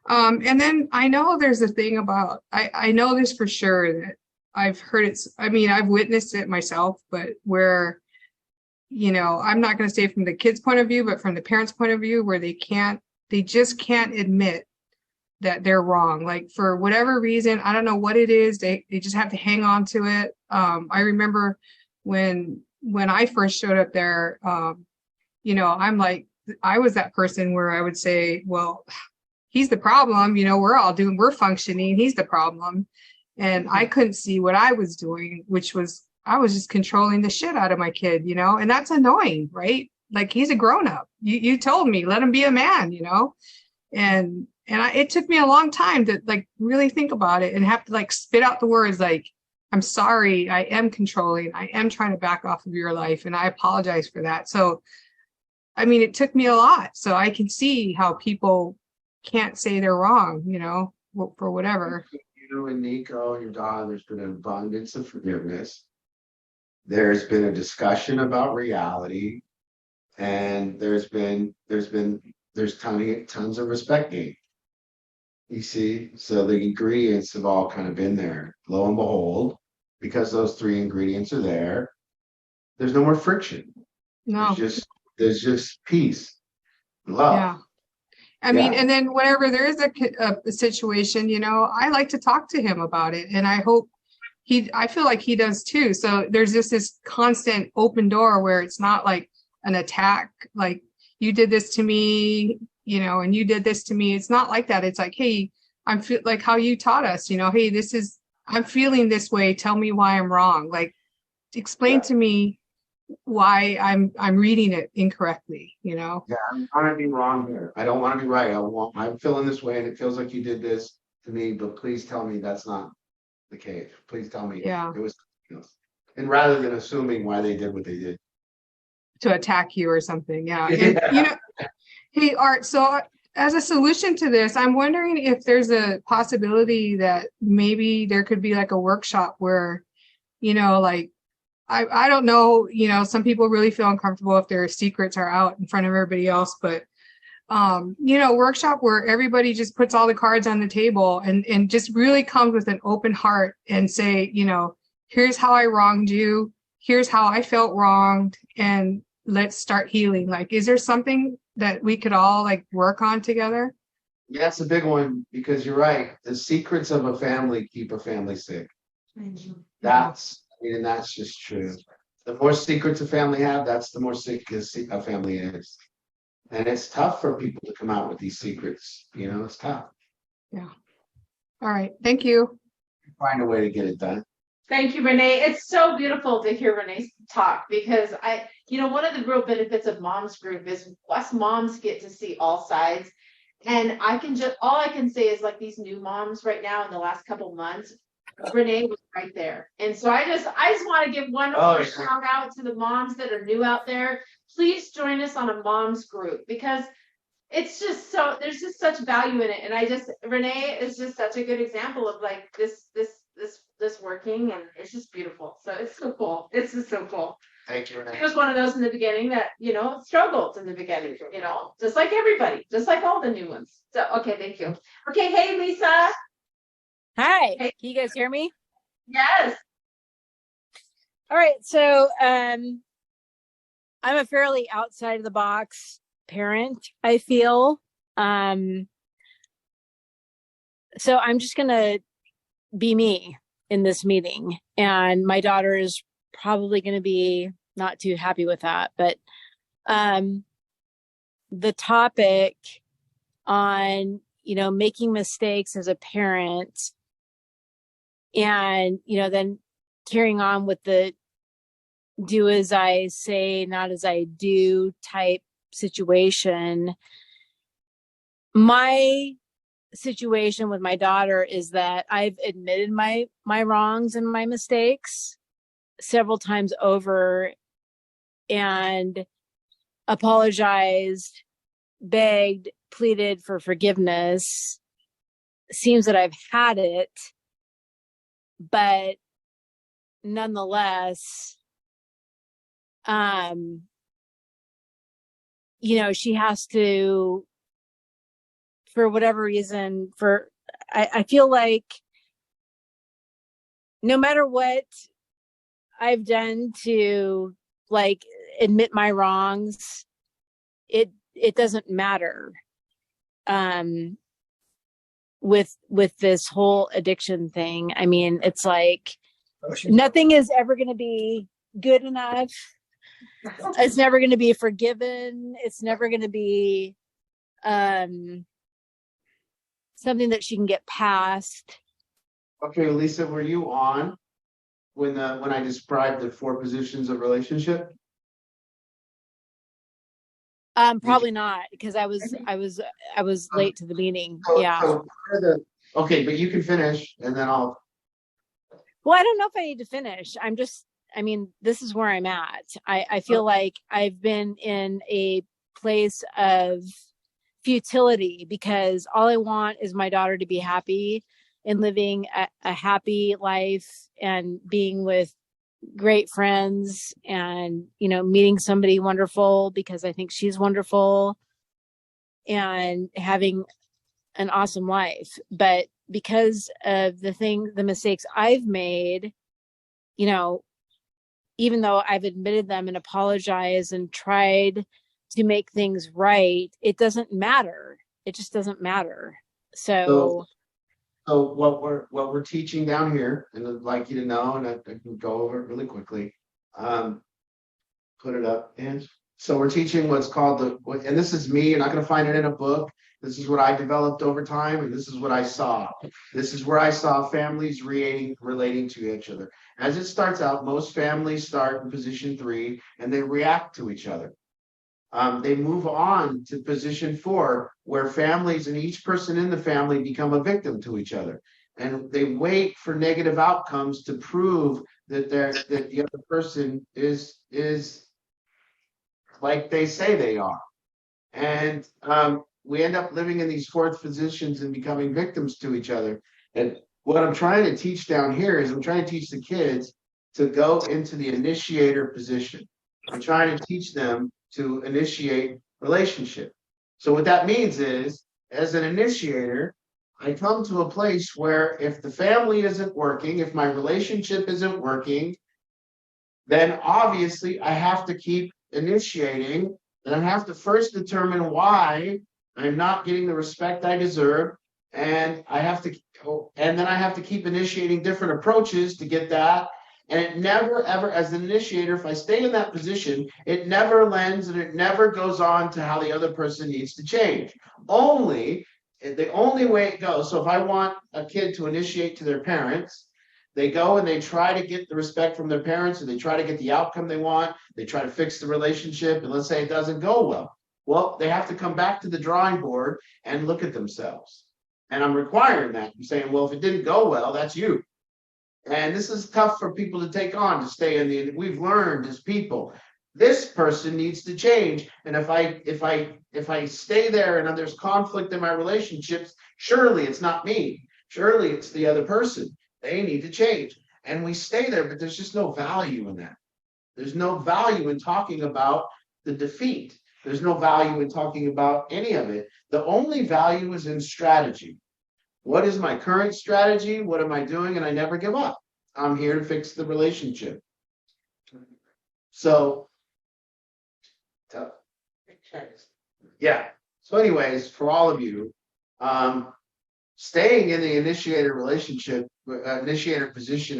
Speaker 5: And then I know there's a thing about, I know this for sure, that I've heard it. I mean, I've witnessed it myself, but where, you know, I'm not going to say from the kids' point of view, but from the parents' point of view, where they just can't admit that they're wrong. Like, for whatever reason, I don't know what it is. They just have to hang on to it. I remember when I first showed up there, you know, I was that person where I would say, well, he's the problem, you know, we're functioning, he's the problem. And I couldn't see what I was doing, which was I was just controlling the shit out of my kid, you know, and that's annoying, right? Like he's a grown up. You told me, let him be a man, you know? It took me a long time to like really think about it and have to like spit out the words like, I'm sorry, I am controlling. I am trying to back off of your life and I apologize for that. So, I mean, it took me a lot. So I can see how people can't say they're wrong, you know, for whatever.
Speaker 3: You and Nico, your daughter, there's been an abundance of forgiveness. There's been a discussion about reality, and there's tons of respect gained. You see, so the ingredients have all kind of been there. Lo and behold, because those three ingredients are there, there's no more friction.
Speaker 5: No.
Speaker 3: There's just peace, love.
Speaker 5: Yeah. I mean, and then whenever there is a situation, you know, I like to talk to him about it, and I hope I feel like he does too. So there's just this constant open door where it's not like an attack, like you did this to me, you know, and you did this to me. It's not like that. It's like, hey, like how you taught us, you know, hey, I'm feeling this way. Tell me why I'm wrong. Like, explain to me why I'm reading it incorrectly, you know?
Speaker 3: Yeah, I want to be wrong here. I don't want to be right. I'm feeling this way and it feels like you did this to me, but please tell me that's not the case. Please tell me it was something else. And rather than assuming why they did what they did.
Speaker 5: To attack you or something. Yeah. And, you know, hey, Art, so as a solution to this, I'm wondering if there's a possibility that maybe there could be like a workshop where, you know, like, I don't know, you know, some people really feel uncomfortable if their secrets are out in front of everybody else, but, you know, workshop where everybody just puts all the cards on the table and just really comes with an open heart and say, you know, here's how I wronged you. Here's how I felt wronged. And let's start healing. Like, is there something that we could all like work on together?
Speaker 3: Yeah, it's a big one because you're right. The secrets of a family keep a family sick. That's just true. The more secrets a family have, that's the more sick a family is. And it's tough for people to come out with these secrets. You know, it's tough.
Speaker 5: Yeah. All right. Thank you.
Speaker 3: Find a way to get it done.
Speaker 1: Thank you, Renee. It's so beautiful to hear Renee talk because one of the real benefits of Moms Group is us moms get to see all sides. And all I can say is like these new moms right now in the last couple months, Renee was right there. And so I just want to give one more shout out to the moms that are new out there. Please join us on a Moms Group because it's just there's just such value in it. And Renee is just such a good example of like this working, and it's just beautiful. So it's so cool. It's just so cool.
Speaker 3: Thank you, Renee.
Speaker 1: She was one of those in the beginning that, struggled in the beginning, just like everybody, just like all the new ones. So, okay, thank you. Okay, hey, Lisa.
Speaker 6: Hi,
Speaker 1: Hey.
Speaker 6: can you guys hear me?
Speaker 1: Yes.
Speaker 6: All right, so I'm a fairly outside of the box parent, I feel. So I'm just gonna be me in this meeting, and my daughter is probably going to be not too happy with that, but the topic on making mistakes as a parent, and then carrying on with the do as I say, not as I do type situation. My situation with my daughter is that I've admitted my wrongs and my mistakes several times over and apologized, begged, pleaded for forgiveness. Seems that I've had it, but nonetheless, she has to, for whatever reason, I feel like no matter what I've done to like admit my wrongs, it doesn't matter with this whole addiction thing. I mean, it's like nothing is ever going to be good enough. It's never going to be forgiven. It's never going to be something that she can get past.
Speaker 3: Okay, Lisa, were you on when I described the 4 positions of relationship?
Speaker 6: Probably not because I was late to the meeting. Yeah.
Speaker 3: Okay, but you can finish and then I'll.
Speaker 6: Well, I don't know if I need to finish. I mean, this is where I'm at. I feel like I've been in a place of futility because all I want is my daughter to be happy and living a happy life and being with great friends and, meeting somebody wonderful because I think she's wonderful and having an awesome life. But because of the mistakes I've made, even though I've admitted them and apologized and tried to make things right, it doesn't matter. It just doesn't matter. So
Speaker 3: what we're teaching down here, and I'd like you to know, and I can go over it really quickly. Put it up, and so we're teaching what's called and this is me. You're not going to find it in a book. This is what I developed over time, and this is what I saw. This is where I saw families relating to each other. As it starts out, most families start in position 3, and they react to each other. They move on to position 4, where families and each person in the family become a victim to each other. And they wait for negative outcomes to prove that the other person is like they say they are. And we end up living in these 4th positions and becoming victims to each other. And what I'm trying to teach down here is I'm trying to teach the kids to go into the initiator position. I'm trying to teach them to initiate relationship. So what that means is, as an initiator, I come to a place where if the family isn't working, if my relationship isn't working, then obviously I have to keep initiating, and I have to first determine why I'm not getting the respect I deserve, and then I have to keep initiating different approaches to get that. And it never, ever, as an initiator, if I stay in that position, it never lends and it never goes on to how the other person needs to change. The only way it goes, so if I want a kid to initiate to their parents, they go and they try to get the respect from their parents, and they try to get the outcome they want. They try to fix the relationship, and let's say it doesn't go well. Well, they have to come back to the drawing board and look at themselves. And I'm requiring that. I'm saying, well, if it didn't go well, that's you. And this is tough for people to take on, to stay in we've learned as people, this person needs to change. And if I stay there and there's conflict in my relationships, surely it's not me. Surely it's the other person. They need to change. And we stay there, but there's just no value in that. There's no value in talking about the defeat. There's no value in talking about any of it. The only value is in strategy. What is my current strategy? What am I doing? And I never give up. I'm here to fix the relationship. So, yeah. So anyways, for all of you, staying in the initiator position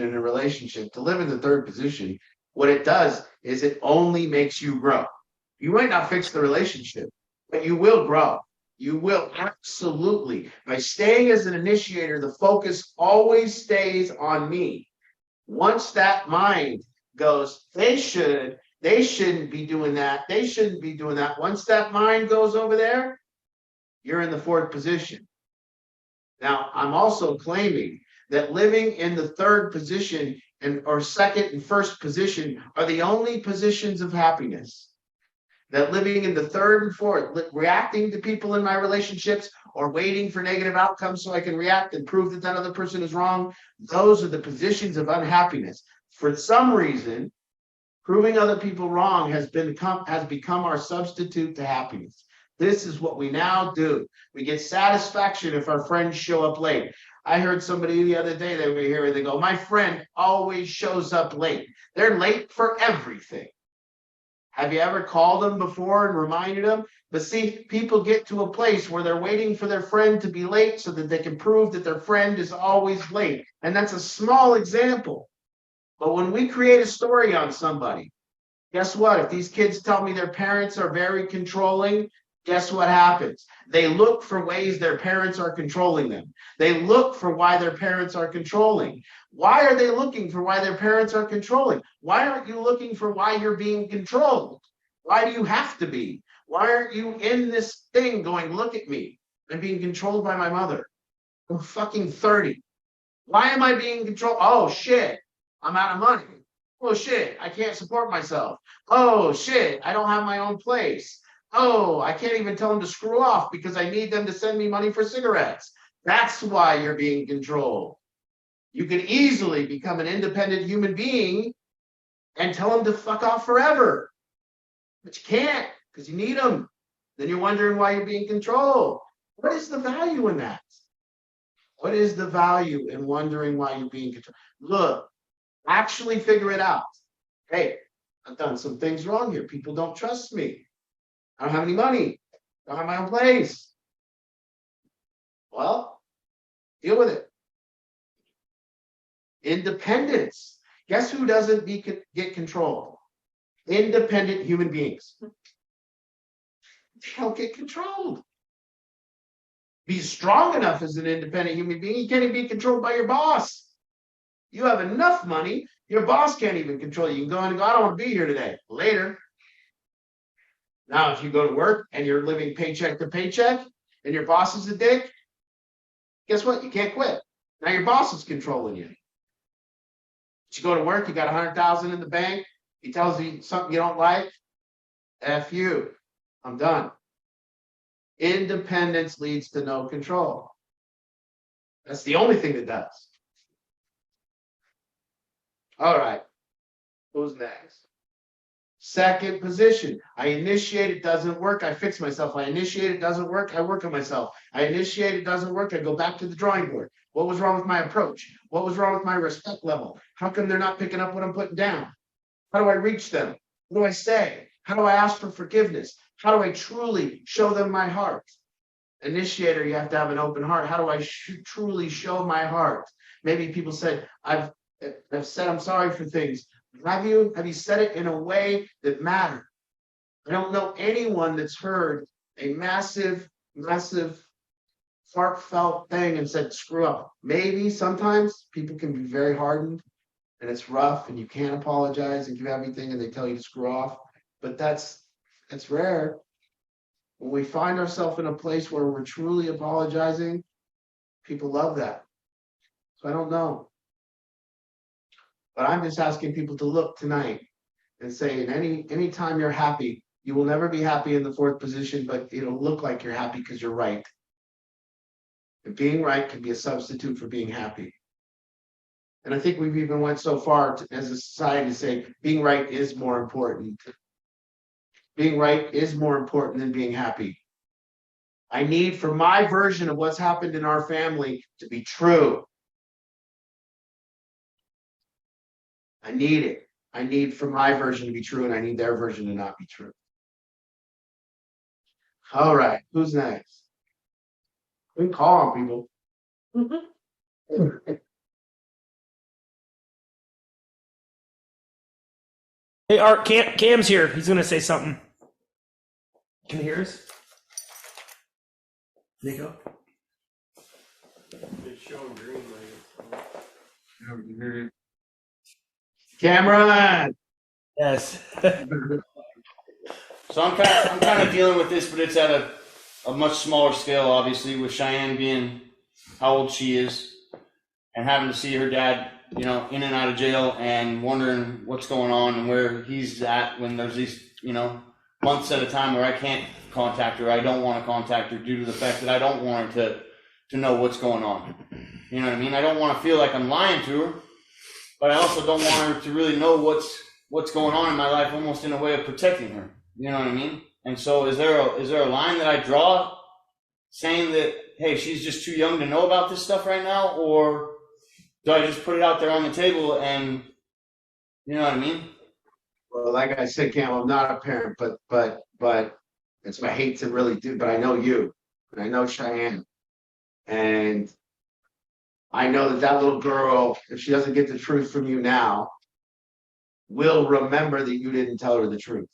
Speaker 3: in a relationship, to live in the 3rd position, what it does is it only makes you grow. You might not fix the relationship, but you will grow. You will absolutely. By staying as an initiator, the focus always stays on me. Once that mind goes, they shouldn't be doing that. They shouldn't be doing that. Once that mind goes over there, you're in the 4th position. Now, I'm also claiming that living in the 3rd position or 2nd and 1st position are the only positions of happiness. That living in the 3rd and 4th, reacting to people in my relationships or waiting for negative outcomes so I can react and prove that other person is wrong, those are the positions of unhappiness. For some reason, proving other people wrong has become our substitute to happiness. This is what we now do. We get satisfaction if our friends show up late. I heard somebody the other day, they were here and they go, my friend always shows up late. They're late for everything. Have you ever called them before and reminded them? But see, people get to a place where they're waiting for their friend to be late so that they can prove that their friend is always late. And that's a small example. But when we create a story on somebody, guess what? If these kids tell me their parents are very controlling, guess what happens? They look for ways their parents are controlling them. They look for why their parents are controlling. Why are they looking for why their parents are controlling? Why aren't you looking for why you're being controlled? Why do you have to be? Why aren't you in this thing going, look at me, I'm being controlled by my mother. I'm fucking 30. Why am I being controlled? Oh shit, I'm out of money. Oh shit, I can't support myself. Oh shit, I don't have my own place. Oh, I can't even tell them to screw off because I need them to send me money for cigarettes. That's why you're being controlled. You can easily become an independent human being and tell them to fuck off forever. But you can't because you need them. Then you're wondering why you're being controlled. What is the value in that? What is the value in wondering why you're being controlled? Look, actually figure it out. Hey, I've done some things wrong here. People don't trust me. I don't have any money. I don't have my own place. Well, deal with it. Independence. Guess who doesn't get controlled? Independent human beings. They don't get controlled. Be strong enough as an independent human being. You can't even be controlled by your boss. You have enough money, your boss can't even control you. You can go in and go, I don't want to be here today. Later. Now, if you go to work and you're living paycheck to paycheck and your boss is a dick, guess what? You can't quit. Now your boss is controlling you. But you go to work, you got 100,000 in the bank. He tells you something you don't like. F you. I'm done. Independence leads to no control. That's the only thing that does. All right. Who's next? Second position. I initiate, it doesn't work. I fix myself. I initiate, it doesn't work. I work on myself. I initiate, it doesn't work. I go back to the drawing board. What was wrong with my approach? What was wrong with my respect level? How come they're not picking up what I'm putting down? How do I reach them? What do I say? How do I ask for forgiveness? How do I truly show them my heart? Initiator, you have to have an open heart. How do I truly show my heart? Maybe people said, I've said I'm sorry for things. Have you said it in a way that mattered? I don't know anyone that's heard a massive, heartfelt thing and said, screw up. Maybe sometimes people can be very hardened and it's rough and you can't apologize and give everything and they tell you to screw off. But that's rare. When we find ourselves in a place where we're truly apologizing, people love that. So I don't know. But I'm just asking people to look tonight and say, any time you're happy, you will never be happy in the fourth position, but it'll look like you're happy because you're right. And being right can be a substitute for being happy. And I think we've even went so far as a society to say being right is more important. Being right is more important than being happy. I need for my version of what's happened in our family to be true. I need it. I need for my version to be true, and I need their version to not be true. All right, who's next? We can call on people.
Speaker 7: Hey, Art, Cam's here. He's going to say something. Can you hear us? Nico?
Speaker 8: It's showing green, like
Speaker 3: Cameron.
Speaker 7: Yes.
Speaker 8: So I'm kind of dealing with this, but it's at a much smaller scale, obviously, with Cheyenne being how old she is and having to see her dad, in and out of jail and wondering what's going on and where he's at when there's these, months at a time where I can't contact her. I don't want to contact her due to the fact that I don't want her to know what's going on. You know what I mean? I don't want to feel like I'm lying to her, but I also don't want her to really know what's going on in my life, almost in a way of protecting her. You know what I mean? And so is there a line that I draw saying that, hey, she's just too young to know about this stuff right now? Or do I just put it out there on the table and, you know what I mean?
Speaker 3: Well, like I said, Cam, I'm not a parent, but it's my hate to really do, but I know you and I know Cheyenne. And I know that little girl, if she doesn't get the truth from you now, will remember that you didn't tell her the truth.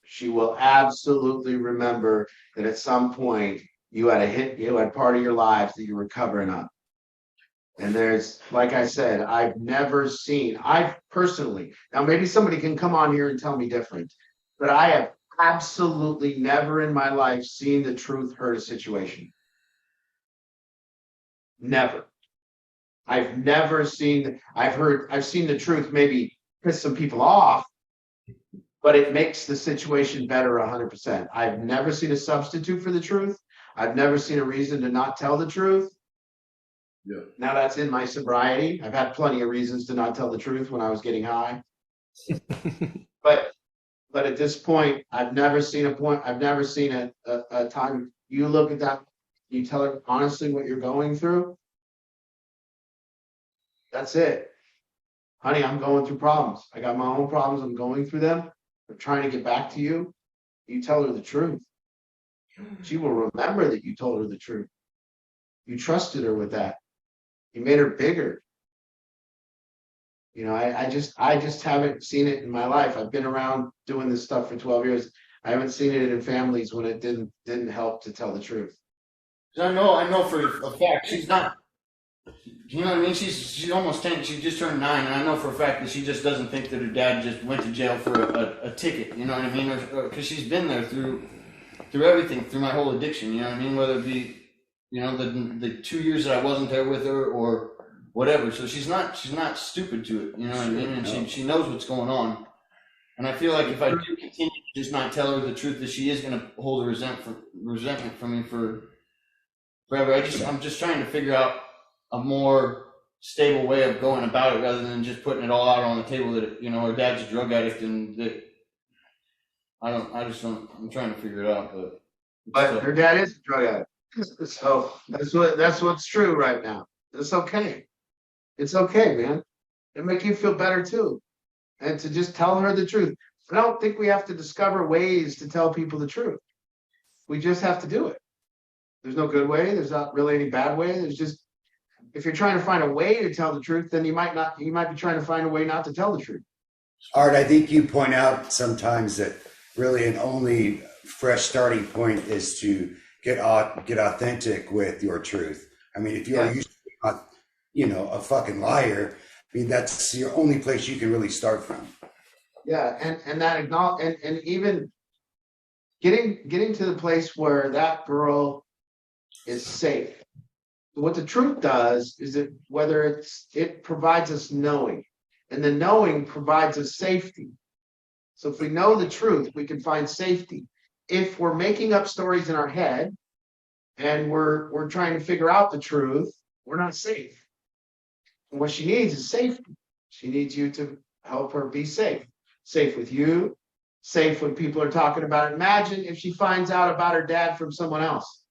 Speaker 3: She will absolutely remember that at some point you had part of your lives that you were covering up. And there's, like I said, I've personally, now maybe somebody can come on here and tell me different, but I have absolutely never in my life seen the truth hurt a situation. Never. I've seen the truth maybe piss some people off, but it makes the situation better 100%. I've never seen a substitute for the truth. I've never seen a reason to not tell the truth.
Speaker 9: Yeah.
Speaker 3: Now that's in my sobriety. I've had plenty of reasons to not tell the truth when I was getting high. But at this point, I've never seen a time you look at that, you tell her honestly what you're going through. That's it. Honey, I'm going through problems. I got my own problems. I'm going through them. I'm trying to get back to you. You tell her the truth. She will remember that you told her the truth. You trusted her with that. You made her bigger. You know, I just haven't seen it in my life. I've been around doing this stuff for 12 years. I haven't seen it in families when it didn't help to tell the truth.
Speaker 8: I know for a fact she's not. You know what I mean? She's almost 10. She just turned 9, and I know for a fact that she just doesn't think that her dad just went to jail for a ticket. You know what I mean? Because she's been there through everything, through my whole addiction. You know what I mean? Whether it be, you know, the 2 years that I wasn't there with her or whatever. So she's not stupid to it. You know what I mean? And she knows what's going on. And I feel like if I do continue to just not tell her the truth, that she is going to hold a resentment from me for forever. I'm just trying to figure out a more stable way of going about it rather than just putting it all out on the table that, you know, her dad's a drug addict and that I'm trying to figure it out,
Speaker 3: but her dad is a drug addict. So that's what's true right now. It's okay. It's okay, man. It'll make you feel better too. And to just tell her the truth. I don't think we have to discover ways to tell people the truth. We just have to do it. There's no good way. There's not really any bad way. There's just, if you're trying to find a way to tell the truth, then you might be trying to find a way not to tell the truth.
Speaker 9: Art, I think you point out sometimes that really an only fresh starting point is to get authentic with your truth. I mean, if you are used to, you know, a fucking liar, I mean, that's your only place you can really start from.
Speaker 3: Yeah, and that and even getting to the place where that girl is safe. What the truth does is it provides us knowing, and the knowing provides us safety. So if we know the truth, we can find safety. If we're making up stories in our head and we're trying to figure out the truth, we're not safe. And what she needs is safety. She needs you to help her be safe. Safe with you, safe when people are talking about it. Imagine if she finds out about her dad from someone else.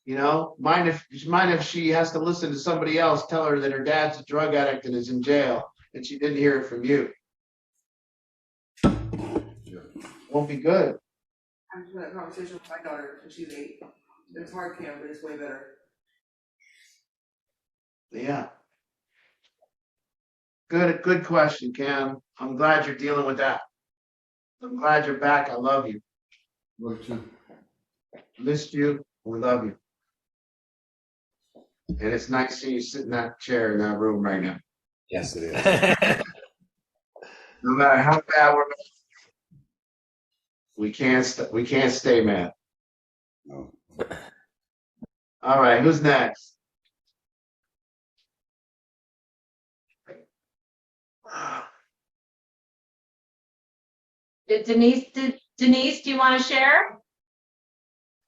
Speaker 3: You know, mind if she has to listen to somebody else tell her that her dad's a drug addict and is in jail, and she didn't hear it from you. Won't be good.
Speaker 10: I'm having that conversation with my daughter when she's 8. It's hard, Cam, but it's way better.
Speaker 3: Yeah. Good question, Cam. I'm glad you're dealing with that. I'm glad you're back. I love you.
Speaker 8: Love you.
Speaker 3: Missed you. We love you. And it's nice seeing you sit in that chair in that room right now.
Speaker 9: Yes, it is.
Speaker 3: No matter how bad we can't stay mad.
Speaker 9: No.
Speaker 3: All right, who's next?
Speaker 1: Denise, do you want to share?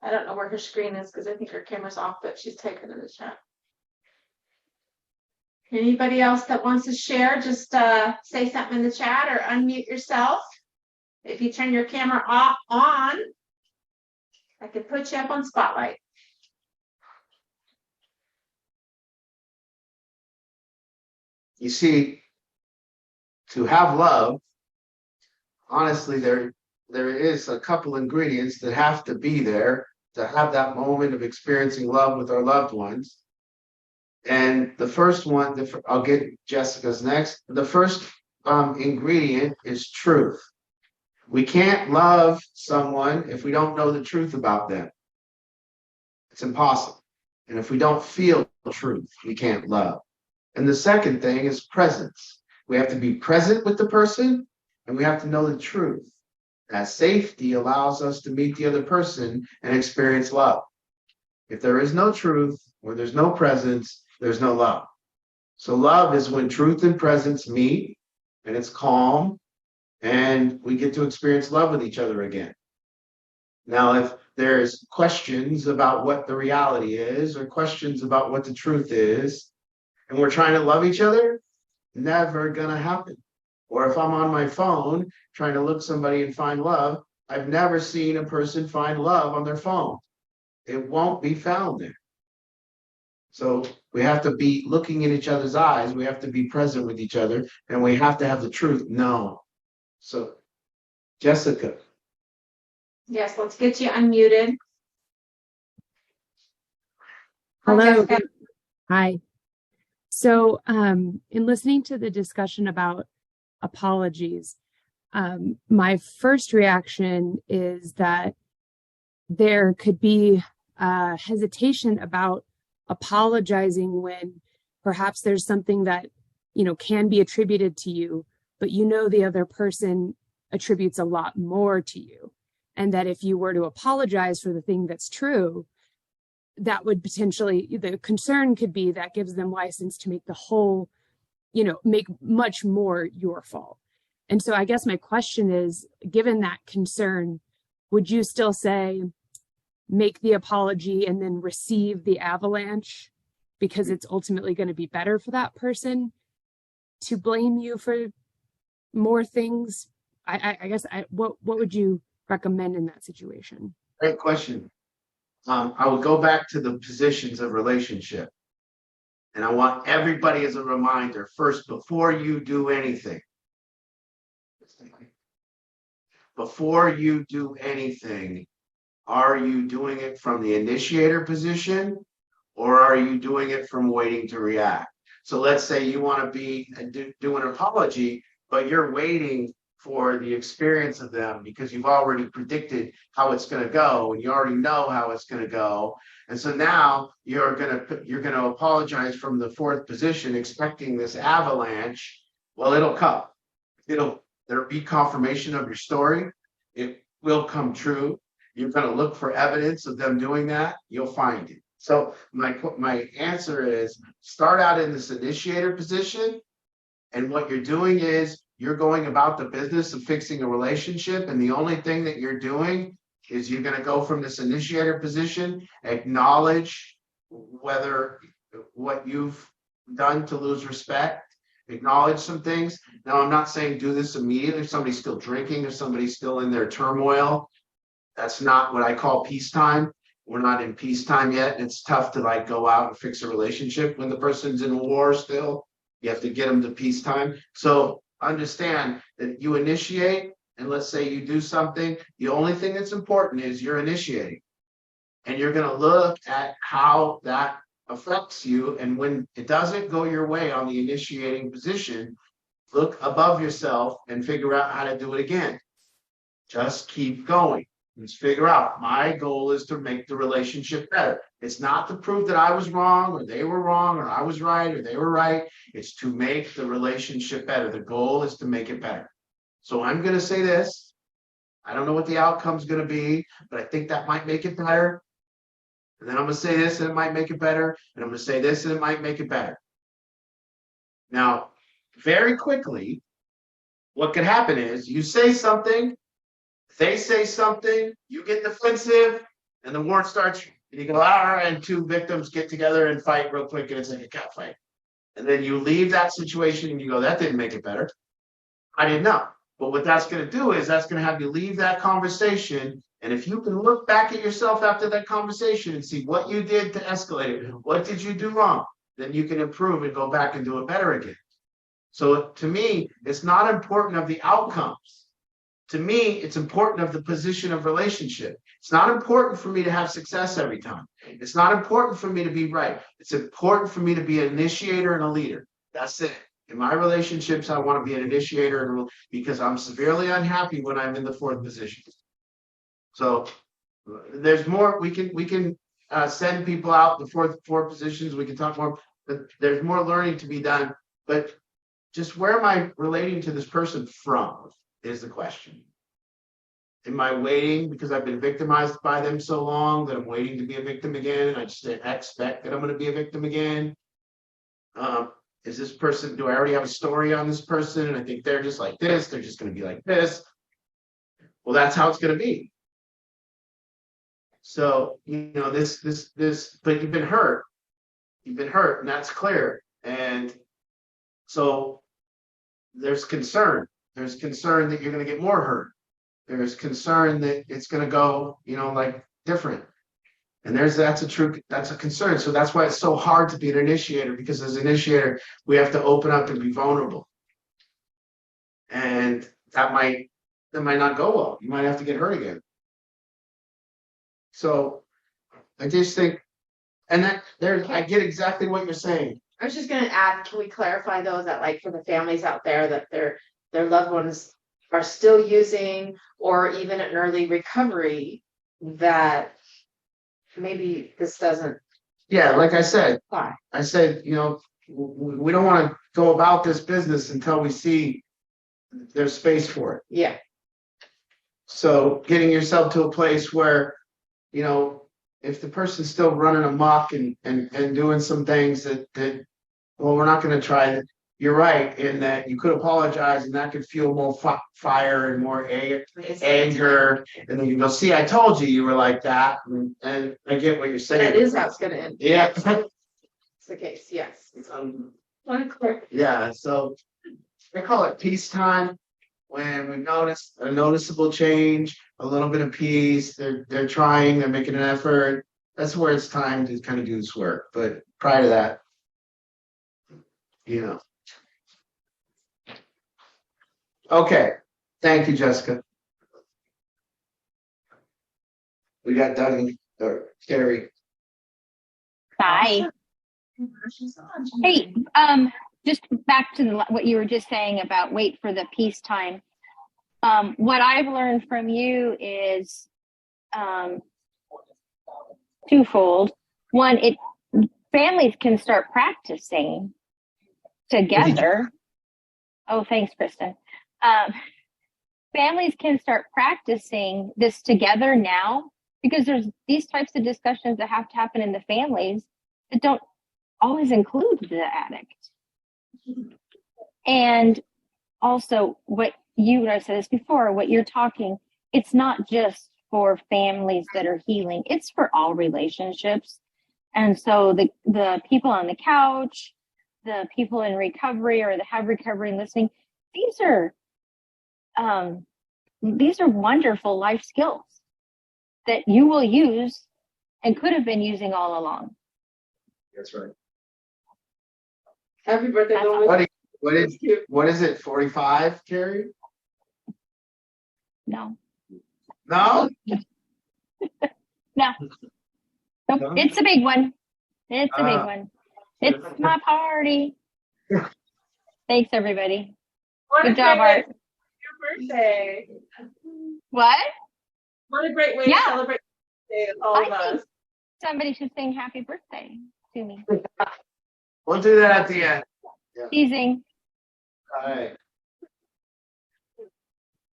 Speaker 1: I don't know where her screen is because I think her camera's off, but she's typing in the chat. Anybody else that wants to share, just say something in the chat or unmute yourself. If you turn your camera on, I could put you up on spotlight.
Speaker 3: You see, to have love, honestly, there is a couple ingredients that have to be there to have that moment of experiencing love with our loved ones. And the first one, I'll get Jessica's next. The first ingredient is truth. We can't love someone if we don't know the truth about them. It's impossible. And if we don't feel the truth, we can't love. And the second thing is presence. We have to be present with the person, and we have to know the truth. That safety allows us to meet the other person and experience love. If there is no truth or there's no presence, there's no love. So love is when truth and presence meet, and it's calm, and we get to experience love with each other again. Now, if there's questions about what the reality is or questions about what the truth is, and we're trying to love each other, never gonna happen. Or if I'm on my phone trying to look somebody and find love, I've never seen a person find love on their phone. It won't be found there. So we have to be looking in each other's eyes. We have to be present with each other, and we have to have the truth known. So, Jessica.
Speaker 1: Yes, let's get you unmuted.
Speaker 11: Hello. Hi. So, in listening to the discussion about apologies, my first reaction is that there could be hesitation about apologizing when perhaps there's something that, can be attributed to you, but the other person attributes a lot more to you. And that if you were to apologize for the thing that's true, that would potentially, the concern could be that gives them license to make the whole, make much more your fault. And so I guess my question is, given that concern, would you still say, make the apology and then receive the avalanche because it's ultimately going to be better for that person to blame you for more things? I guess what would you recommend in that situation?
Speaker 3: Great question. I will go back to the positions of relationship. And I want everybody as a reminder, first, before you do anything, are you doing it from the initiator position, or are you doing it from waiting to react? So let's say you want to do an apology, but you're waiting for the experience of them because you've already predicted how it's going to go and you already know how it's going to go. And so now you're going to apologize from the fourth position, expecting this avalanche. Well, it'll come. There'll be confirmation of your story. It will come true. You're going to look for evidence of them doing that. You'll find it. So my answer is, start out in this initiator position. And what you're doing is you're going about the business of fixing a relationship. And the only thing that you're doing is you're going to go from this initiator position, acknowledge whether what you've done to lose respect, acknowledge some things. Now, I'm not saying do this immediately. If somebody's still drinking, if somebody's still in their turmoil, that's not what I call peacetime. We're not in peacetime yet. It's tough to go out and fix a relationship when the person's in war still. You have to get them to peacetime. So understand that you initiate, and let's say you do something. The only thing that's important is you're initiating. And you're going to look at how that affects you. And when it doesn't go your way on the initiating position, look above yourself and figure out how to do it again. Just keep going. Let's figure out, my goal is to make the relationship better. It's not to prove that I was wrong or they were wrong or I was right or they were right. It's to make the relationship better. The goal is to make it better. So I'm going to say this. I don't know what the outcome's going to be, but I think that might make it better. And then I'm going to say this and it might make it better. And I'm going to say this and it might make it better. Now, very quickly, what could happen is you say something, they say something, you get defensive, and the war starts, and you go, and two victims get together and fight real quick, and it's like a cat fight. And then you leave that situation and you go, that didn't make it better. I didn't know. But what that's going to do is that's going to have you leave that conversation. And if you can look back at yourself after that conversation and see what you did to escalate it, what did you do wrong, then you can improve and go back and do it better again. So to me, it's not important of the outcomes. To me, it's important of the position of relationship. It's not important for me to have success every time. It's not important for me to be right. It's important for me to be an initiator and a leader. That's it. In my relationships, I want to be an initiator because I'm severely unhappy when I'm in the fourth position. So there's more. We can send people out the four positions. We can talk more, but there's more learning to be done. But just where am I relating to this person from is the question. Am I waiting because I've been victimized by them so long that I'm waiting to be a victim again? And I just expect that I'm going to be a victim again. Is this person, do I already have a story on this person? And I think they're just like this, they're just going to be like this. Well, that's how it's going to be. So, but you've been hurt. You've been hurt, and that's clear. And so there's concern. There's concern that you're going to get more hurt. There's concern that it's going to go, like different. And that's a concern. So that's why it's so hard to be an initiator, because as an initiator, we have to open up and be vulnerable. And that might not go well. You might have to get hurt again. So I just think, I get exactly what you're saying.
Speaker 1: I was just going to add, can we clarify though, that like for the families out there that their loved ones are still using, or even in early recovery, that maybe this doesn't.
Speaker 3: Yeah, like I said,
Speaker 1: apply.
Speaker 3: I said, we don't want to go about this business until we see there's space for it.
Speaker 1: Yeah.
Speaker 3: So getting yourself to a place where, if the person's still running amok and doing some things that we're not going to try it. You're right in that you could apologize and that could fuel more fire and more anger. And then you go, see, I told you were like that. And I get what you're saying.
Speaker 1: That is how it's going to end.
Speaker 3: Yeah.
Speaker 1: It's the case. Yes.
Speaker 3: Yeah. So I call it peacetime. When we notice a noticeable change, a little bit of peace, they're trying, they're making an effort. That's where it's time to kind of do this work. But prior to that, Okay. Thank you, Jessica. We got Doug or Carrie.
Speaker 12: Hi. Hey, just back to what you were just saying about wait for the peacetime. What I've learned from you is twofold. One, families can start practicing together. Oh, thanks, Kristen. Families can start practicing this together now, because there's these types of discussions that have to happen in the families that don't always include the addict. And also and I've said this before, what you're talking, it's not just for families that are healing, it's for all relationships. And so the people on the couch, the people in recovery or that have recovery and listening, these are wonderful life skills that you will use and could have been using all along.
Speaker 3: That's right.
Speaker 1: Happy birthday,
Speaker 3: what is it, 45, Carrie?
Speaker 12: No.
Speaker 3: No?
Speaker 12: No. Nope.
Speaker 3: No?
Speaker 12: It's a big one. It's a big one. It's my party. Thanks, everybody. Good job, Art.
Speaker 1: Your birthday.
Speaker 12: What?
Speaker 1: What a great way to celebrate the birthday of all of us.
Speaker 12: Somebody should sing happy birthday to me.
Speaker 3: We'll do that at the end. Yeah.
Speaker 12: Teasing.
Speaker 3: All right.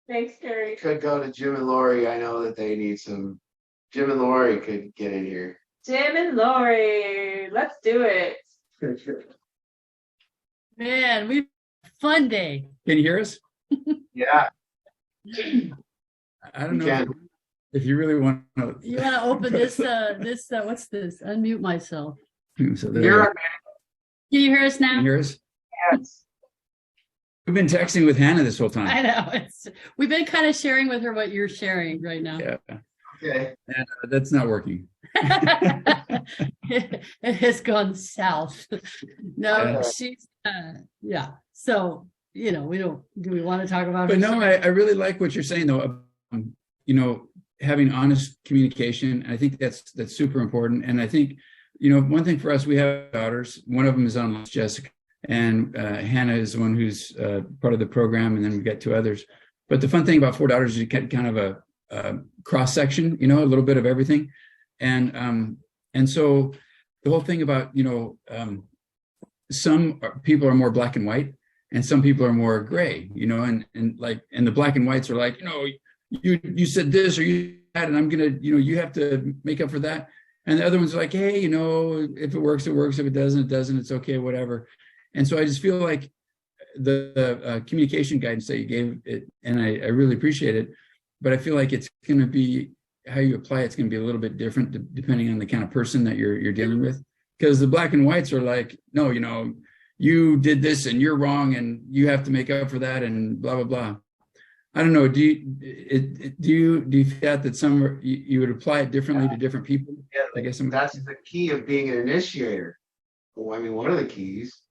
Speaker 1: Thanks, Carrie.
Speaker 3: Could go to Jim and Lori. I know that they need some. Jim and Lori could get in here.
Speaker 1: Jim and Lori, let's do it.
Speaker 13: Man, we've fun day.
Speaker 14: Can you hear us?
Speaker 3: Yeah.
Speaker 14: I don't know if you really want to.
Speaker 13: You want to open this? What's this? Unmute myself.
Speaker 14: So there
Speaker 13: Can you hear us now?
Speaker 14: Can you hear us?
Speaker 1: Yes.
Speaker 14: We've been texting with Hannah this whole time.
Speaker 13: I know. We've been kind of sharing with her what you're sharing right now.
Speaker 14: Yeah.
Speaker 3: Okay.
Speaker 14: And, that's not working.
Speaker 13: It has gone south. No, she's yeah. So we don't. Do we want to talk about?
Speaker 14: But no, I really like what you're saying though. Having honest communication. I think that's super important. And I think one thing for us, we have daughters. One of them is on Jessica, and Hannah is the one who's part of the program, and then we got two others. But the fun thing about Four Daughters is you get kind of a cross section, a little bit of everything, and so the whole thing about some people are more black and white, and some people are more gray, and the black and whites are like, you said this or you that, and I'm gonna, you have to make up for that. And the other ones are like, hey, if it works, it works. If it doesn't, it doesn't. It's okay, whatever. And so I just feel like the communication guidance that you gave it, and I really appreciate it, but I feel like it's going to be how you apply it's going to be a little bit different depending on the kind of person that you're dealing with. Because the black and whites are like, no, you did this and you're wrong and you have to make up for that and blah blah blah. I don't know. Do you feel that some you would apply it differently to different people?
Speaker 3: Yeah,
Speaker 14: I guess
Speaker 3: that's the key of being an initiator. Well, I mean, one of the keys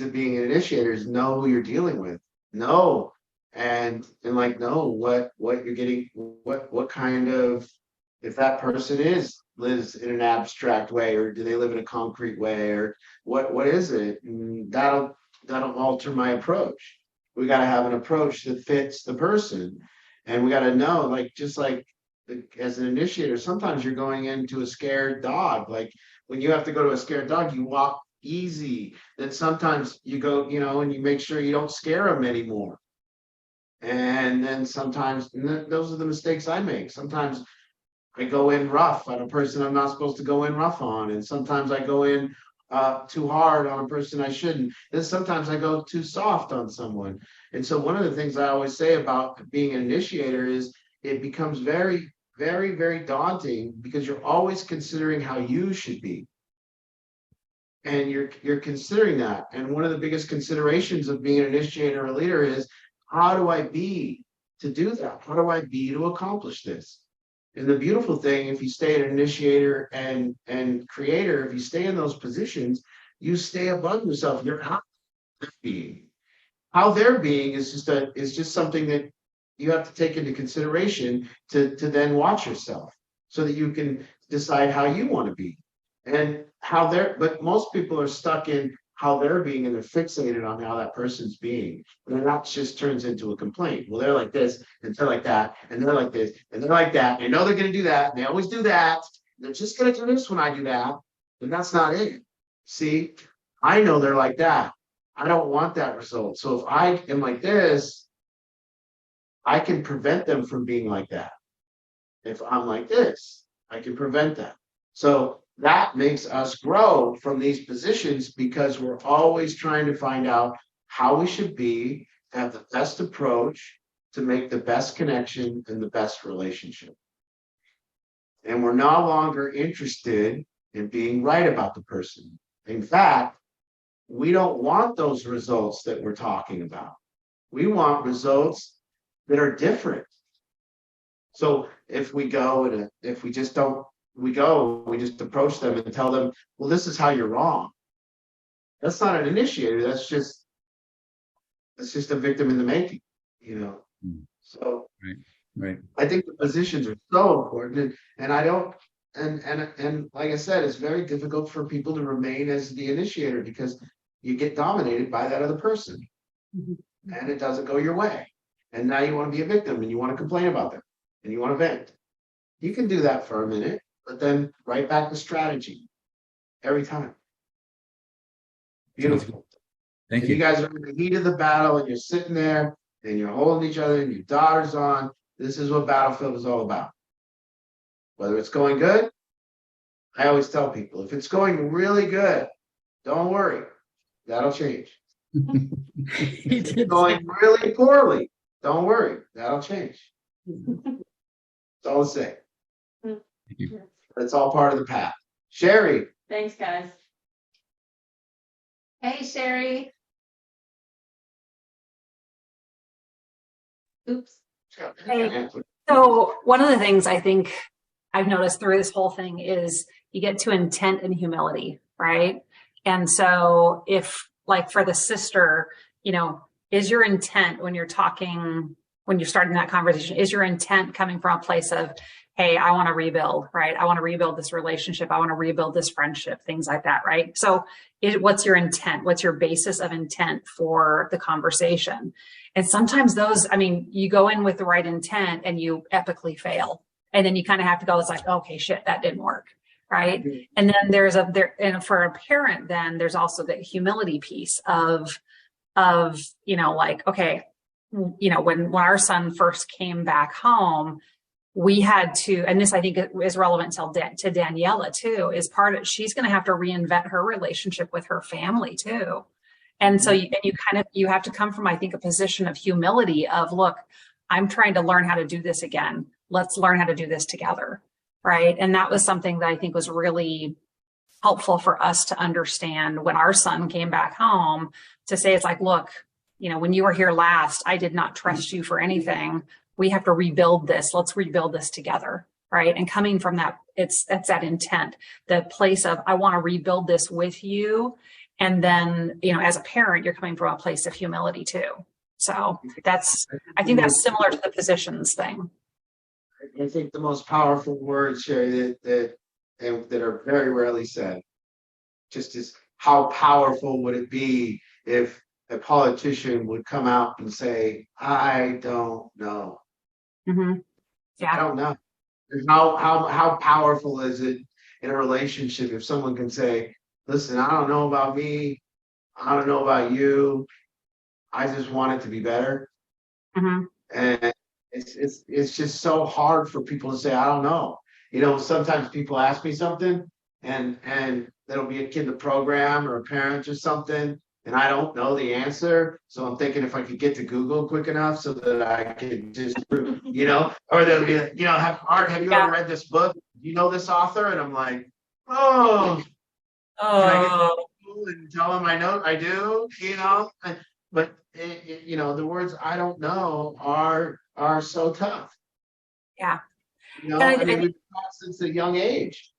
Speaker 3: of being an initiator is know who you're dealing with. Know and know what you're getting, what kind of, if that person lives in an abstract way, or do they live in a concrete way, or what is it? And that'll alter my approach. We got to have an approach that fits the person, and we got to know, as an initiator, sometimes you're going into a scared dog. Like when you have to go to a scared dog, you walk easy. Then sometimes you go, and you make sure you don't scare them anymore. And then sometimes, those are the mistakes I make. Sometimes I go in rough on a person I'm not supposed to go in rough on, and sometimes I go in too hard on a person I shouldn't. Then sometimes I go too soft on someone. And so one of the things I always say about being an initiator is it becomes very, very, very daunting, because you're always considering how you should be. And you're considering that. And one of the biggest considerations of being an initiator or a leader is, how do I be to do that? How do I be to accomplish this? And the beautiful thing, if you stay an initiator and creator, if you stay in those positions, you stay above yourself. You're out there being. How they're being is just something that you have to take into consideration to then watch yourself, so that you can decide how you want to be. And but most people are stuck in how they're being, and they're fixated on how that person's being. And then that just turns into a complaint. Well, they're like this, and they're like that, and they're like this, and they're like that. They know they're going to do that, and they always do that. They're just going to do this when I do that. And that's not it. See, I know they're like that. I don't want that result. So if I am like this, I can prevent them from being like that. If I'm like this, I can prevent that. So that makes us grow from these positions, because we're always trying to find out how we should be, to have the best approach, to make the best connection and the best relationship. And we're no longer interested in being right about the person. In fact, we don't want those results that we're talking about. We want results that are different. So if we go and if we just approach them and tell them, well, this is how you're wrong. That's not an initiator. That's just a victim in the making, So
Speaker 14: right.
Speaker 3: I think the positions are so important, and I don't, and like I said, it's very difficult for people to remain as the initiator, because you get dominated by that other person, and it doesn't go your way. And now you want to be a victim, and you want to complain about them, and you want to vent. You can do that for a minute, but then right back to strategy every time. Beautiful.
Speaker 14: Thank
Speaker 3: you.
Speaker 14: You
Speaker 3: You guys are in the heat of the battle, and you're sitting there and you're holding each other and your daughter's on. This is what Battlefield is all about. Whether it's going good, I always tell people, if it's going really good, don't worry. That'll change. If it's going really poorly, don't worry. That'll change. That's all I'll say.
Speaker 14: Thank you.
Speaker 3: It's all part of the path. Sherry.
Speaker 1: Thanks, guys. Hey, Sherry. Oops.
Speaker 15: Hey. So one of the things I think I've noticed through this whole thing is you get to intent and humility, right? And so if, like, for the sister, is your intent when you're talking when you're starting that conversation? Is your intent coming from a place of, hey, I want to rebuild, right? I want to rebuild this relationship. I want to rebuild this friendship, things like that, right? So what's your intent? What's your basis of intent for the conversation? And sometimes those, I mean, you go in with the right intent and you epically fail. And then you kind of have to go, it's like, okay, shit, that didn't work. Right. And then and for a parent, then there's also the humility piece of, you know, like, okay, you know, when our son first came back home, we had to, and this I think is relevant to Daniela too, is she's going to have to reinvent her relationship with her family too. And so you have to come from, I think, a position of humility of, look, I'm trying to learn how to do this again. Let's learn how to do this together. Right. And that was something that I think was really helpful for us to understand when our son came back home, to say, it's like, look, you know, when you were here last, I did not trust you for anything. We have to rebuild this. Let's rebuild this together. Right. And coming from that, it's that intent, the place of, I want to rebuild this with you. And then, you know, as a parent, you're coming from a place of humility too. So I think that's similar to the positions thing.
Speaker 3: I think the most powerful words, Sherry, that are very rarely said, just is how powerful would it be if a politician would come out and say, I don't know.
Speaker 15: Mm-hmm. Yeah.
Speaker 3: I don't know. How powerful is it in a relationship if someone can say, listen, I don't know about me, I don't know about you, I just want it to be better.
Speaker 15: Mm-hmm.
Speaker 3: And it's just so hard for people to say, I don't know. You know, sometimes people ask me something and there'll be a kid in the program or a parent or something, and I don't know the answer. So I'm thinking if I could get to Google quick enough so that I could just, you know, or they'll be like, you know, have you ever read this book? You know this author? And I'm like, can I get to Google and tell them I do, you know? But, you know, the words I don't know are so tough.
Speaker 15: Yeah.
Speaker 3: You know, I mean, we've taught since a young age.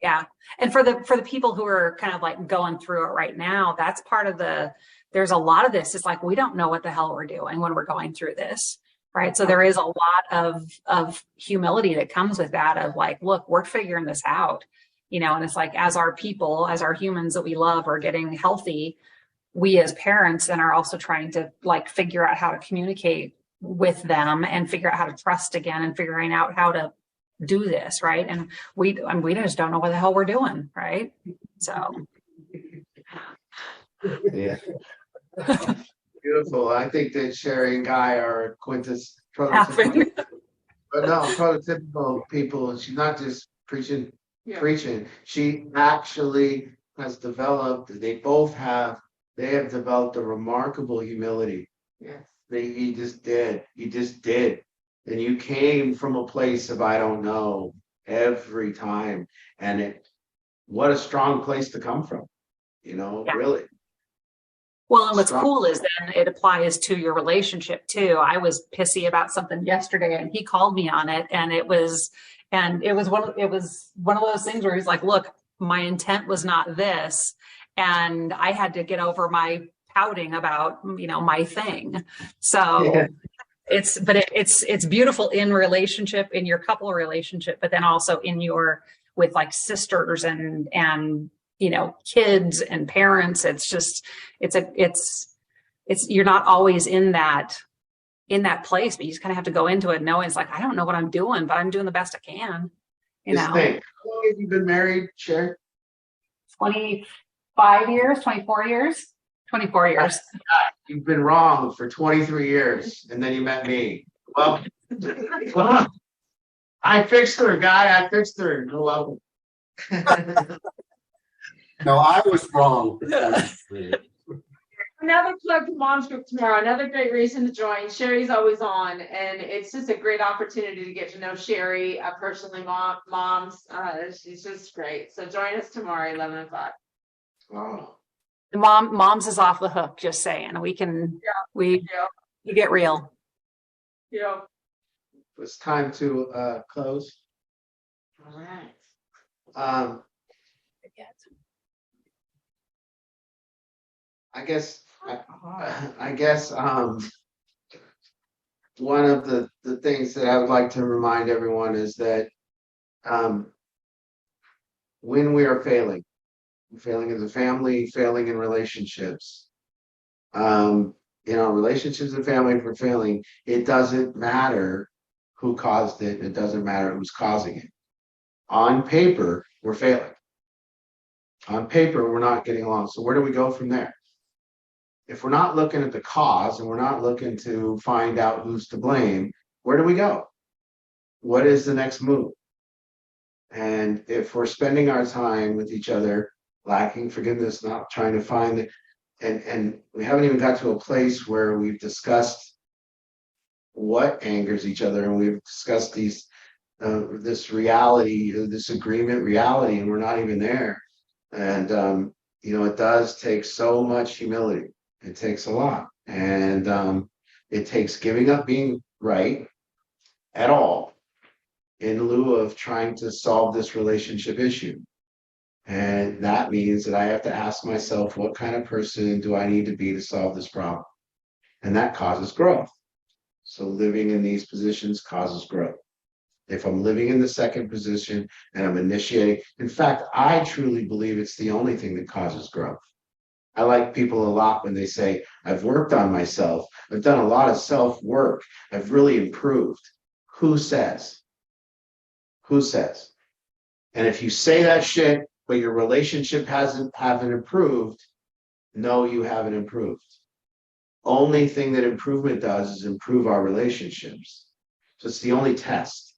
Speaker 15: Yeah. And for the people who are kind of like going through it right now, that's part of there's a lot of this. It's like, we don't know what the hell we're doing when we're going through this. Right. So there is a lot of humility that comes with that, of like, look, we're figuring this out, you know, and it's like, as our people, as our humans that we love are getting healthy, we as parents then are also trying to like figure out how to communicate with them and figure out how to trust again and figuring out how to do this. Right. And we just don't know what the hell we're doing. Right. So.
Speaker 3: Yeah. Beautiful. I think that Sherry and Guy are prototypical, but no, prototypical people. She's not just preaching. She actually has developed, they have developed a remarkable humility. Yes. You just did. And you came from a place of I don't know every time. And what a strong place to come from, you know, really.
Speaker 15: Well, and what's cool is then it applies to your relationship too. I was pissy about something yesterday and he called me on it, and it was one of those things where he's like, look, my intent was not this. And I had to get over my pouting about, you know, my thing. So it's beautiful in relationship, in your couple relationship, but then also with like sisters and, you know, kids and parents. It's just, you're not always in that place, but you just kind of have to go into it knowing it's like, I don't know what I'm doing, but I'm doing the best I can. You know. How
Speaker 3: long have you been married, Sherry?
Speaker 15: 25 years, 24 years, 24 years.
Speaker 3: You've been wrong for 23 years, and then you met me. Well, I fixed her, Guy. I fixed her. No love.
Speaker 16: No, I was wrong.
Speaker 1: Another plug to Mom's Group tomorrow. Another great reason to join. Sherry's always on, and it's just a great opportunity to get to know Sherry personally. Mom's, she's just great. So join us tomorrow, 11 o'clock.
Speaker 3: Oh.
Speaker 15: Mom's is off the hook. Just saying, we get real.
Speaker 1: Yeah.
Speaker 3: It's time to close.
Speaker 1: All right.
Speaker 3: one of the things that I would like to remind everyone is that when we are failing as a family, failing in relationships, relationships and family, if we're failing, it doesn't matter who caused it. It doesn't matter who's causing it. On paper, we're failing. On paper, we're not getting along. So where do we go from there? If we're not looking at the cause and we're not looking to find out who's to blame, where do we go? What is the next move? And if we're spending our time with each other, lacking forgiveness, not trying to find it, and we haven't even got to a place where we've discussed what angers each other, and we've discussed this reality, this agreement reality, and we're not even there. And it does take so much humility. It takes a lot, and it takes giving up being right at all in lieu of trying to solve this relationship issue. And that means that I have to ask myself, what kind of person do I need to be to solve this problem? And that causes growth. So living in these positions causes growth. If I'm living in the second position and I'm initiating, in fact, I truly believe it's the only thing that causes growth. I like people a lot when they say, I've worked on myself. I've done a lot of self-work. I've really improved. Who says? Who says? And if you say that shit, but your relationship haven't improved, no, you haven't improved. Only thing that improvement does is improve our relationships. So it's the only test.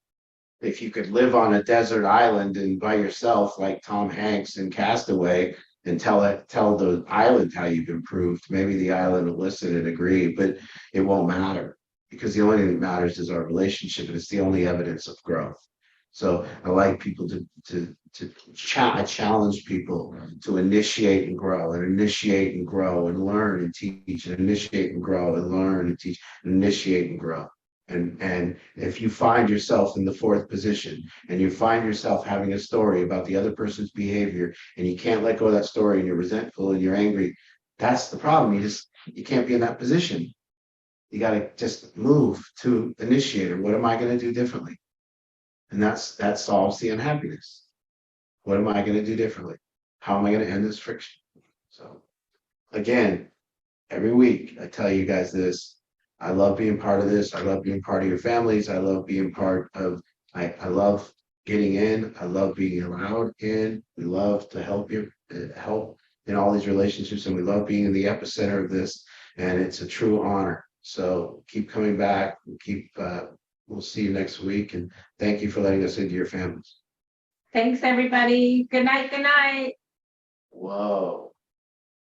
Speaker 3: If you could live on a desert island and by yourself, like Tom Hanks in Castaway, and tell the island how you've improved, maybe the island will listen and agree, but it won't matter, because the only thing that matters is our relationship, and it's the only evidence of growth. So I like people I challenge people to initiate and grow, and initiate and grow, and learn and teach, and initiate and grow, and learn and teach, and initiate and grow. And if you find yourself in the fourth position, and you find yourself having a story about the other person's behavior, and you can't let go of that story, and you're resentful and you're angry, that's the problem. You can't be in that position. You got to just move to initiate. What am I going to do differently? And that solves the unhappiness. What am I going to do differently? How am I going to end this friction? So again, every week I tell you guys this. I love being part of this. I love being part of your families. I love being part of, I love getting in. I love being allowed in. We love to help in all these relationships, and we love being in the epicenter of this. And it's a true honor. So keep coming back. We'll see you next week. And thank you for letting us into your families.
Speaker 1: Thanks, everybody. Good night. Good night.
Speaker 3: Whoa.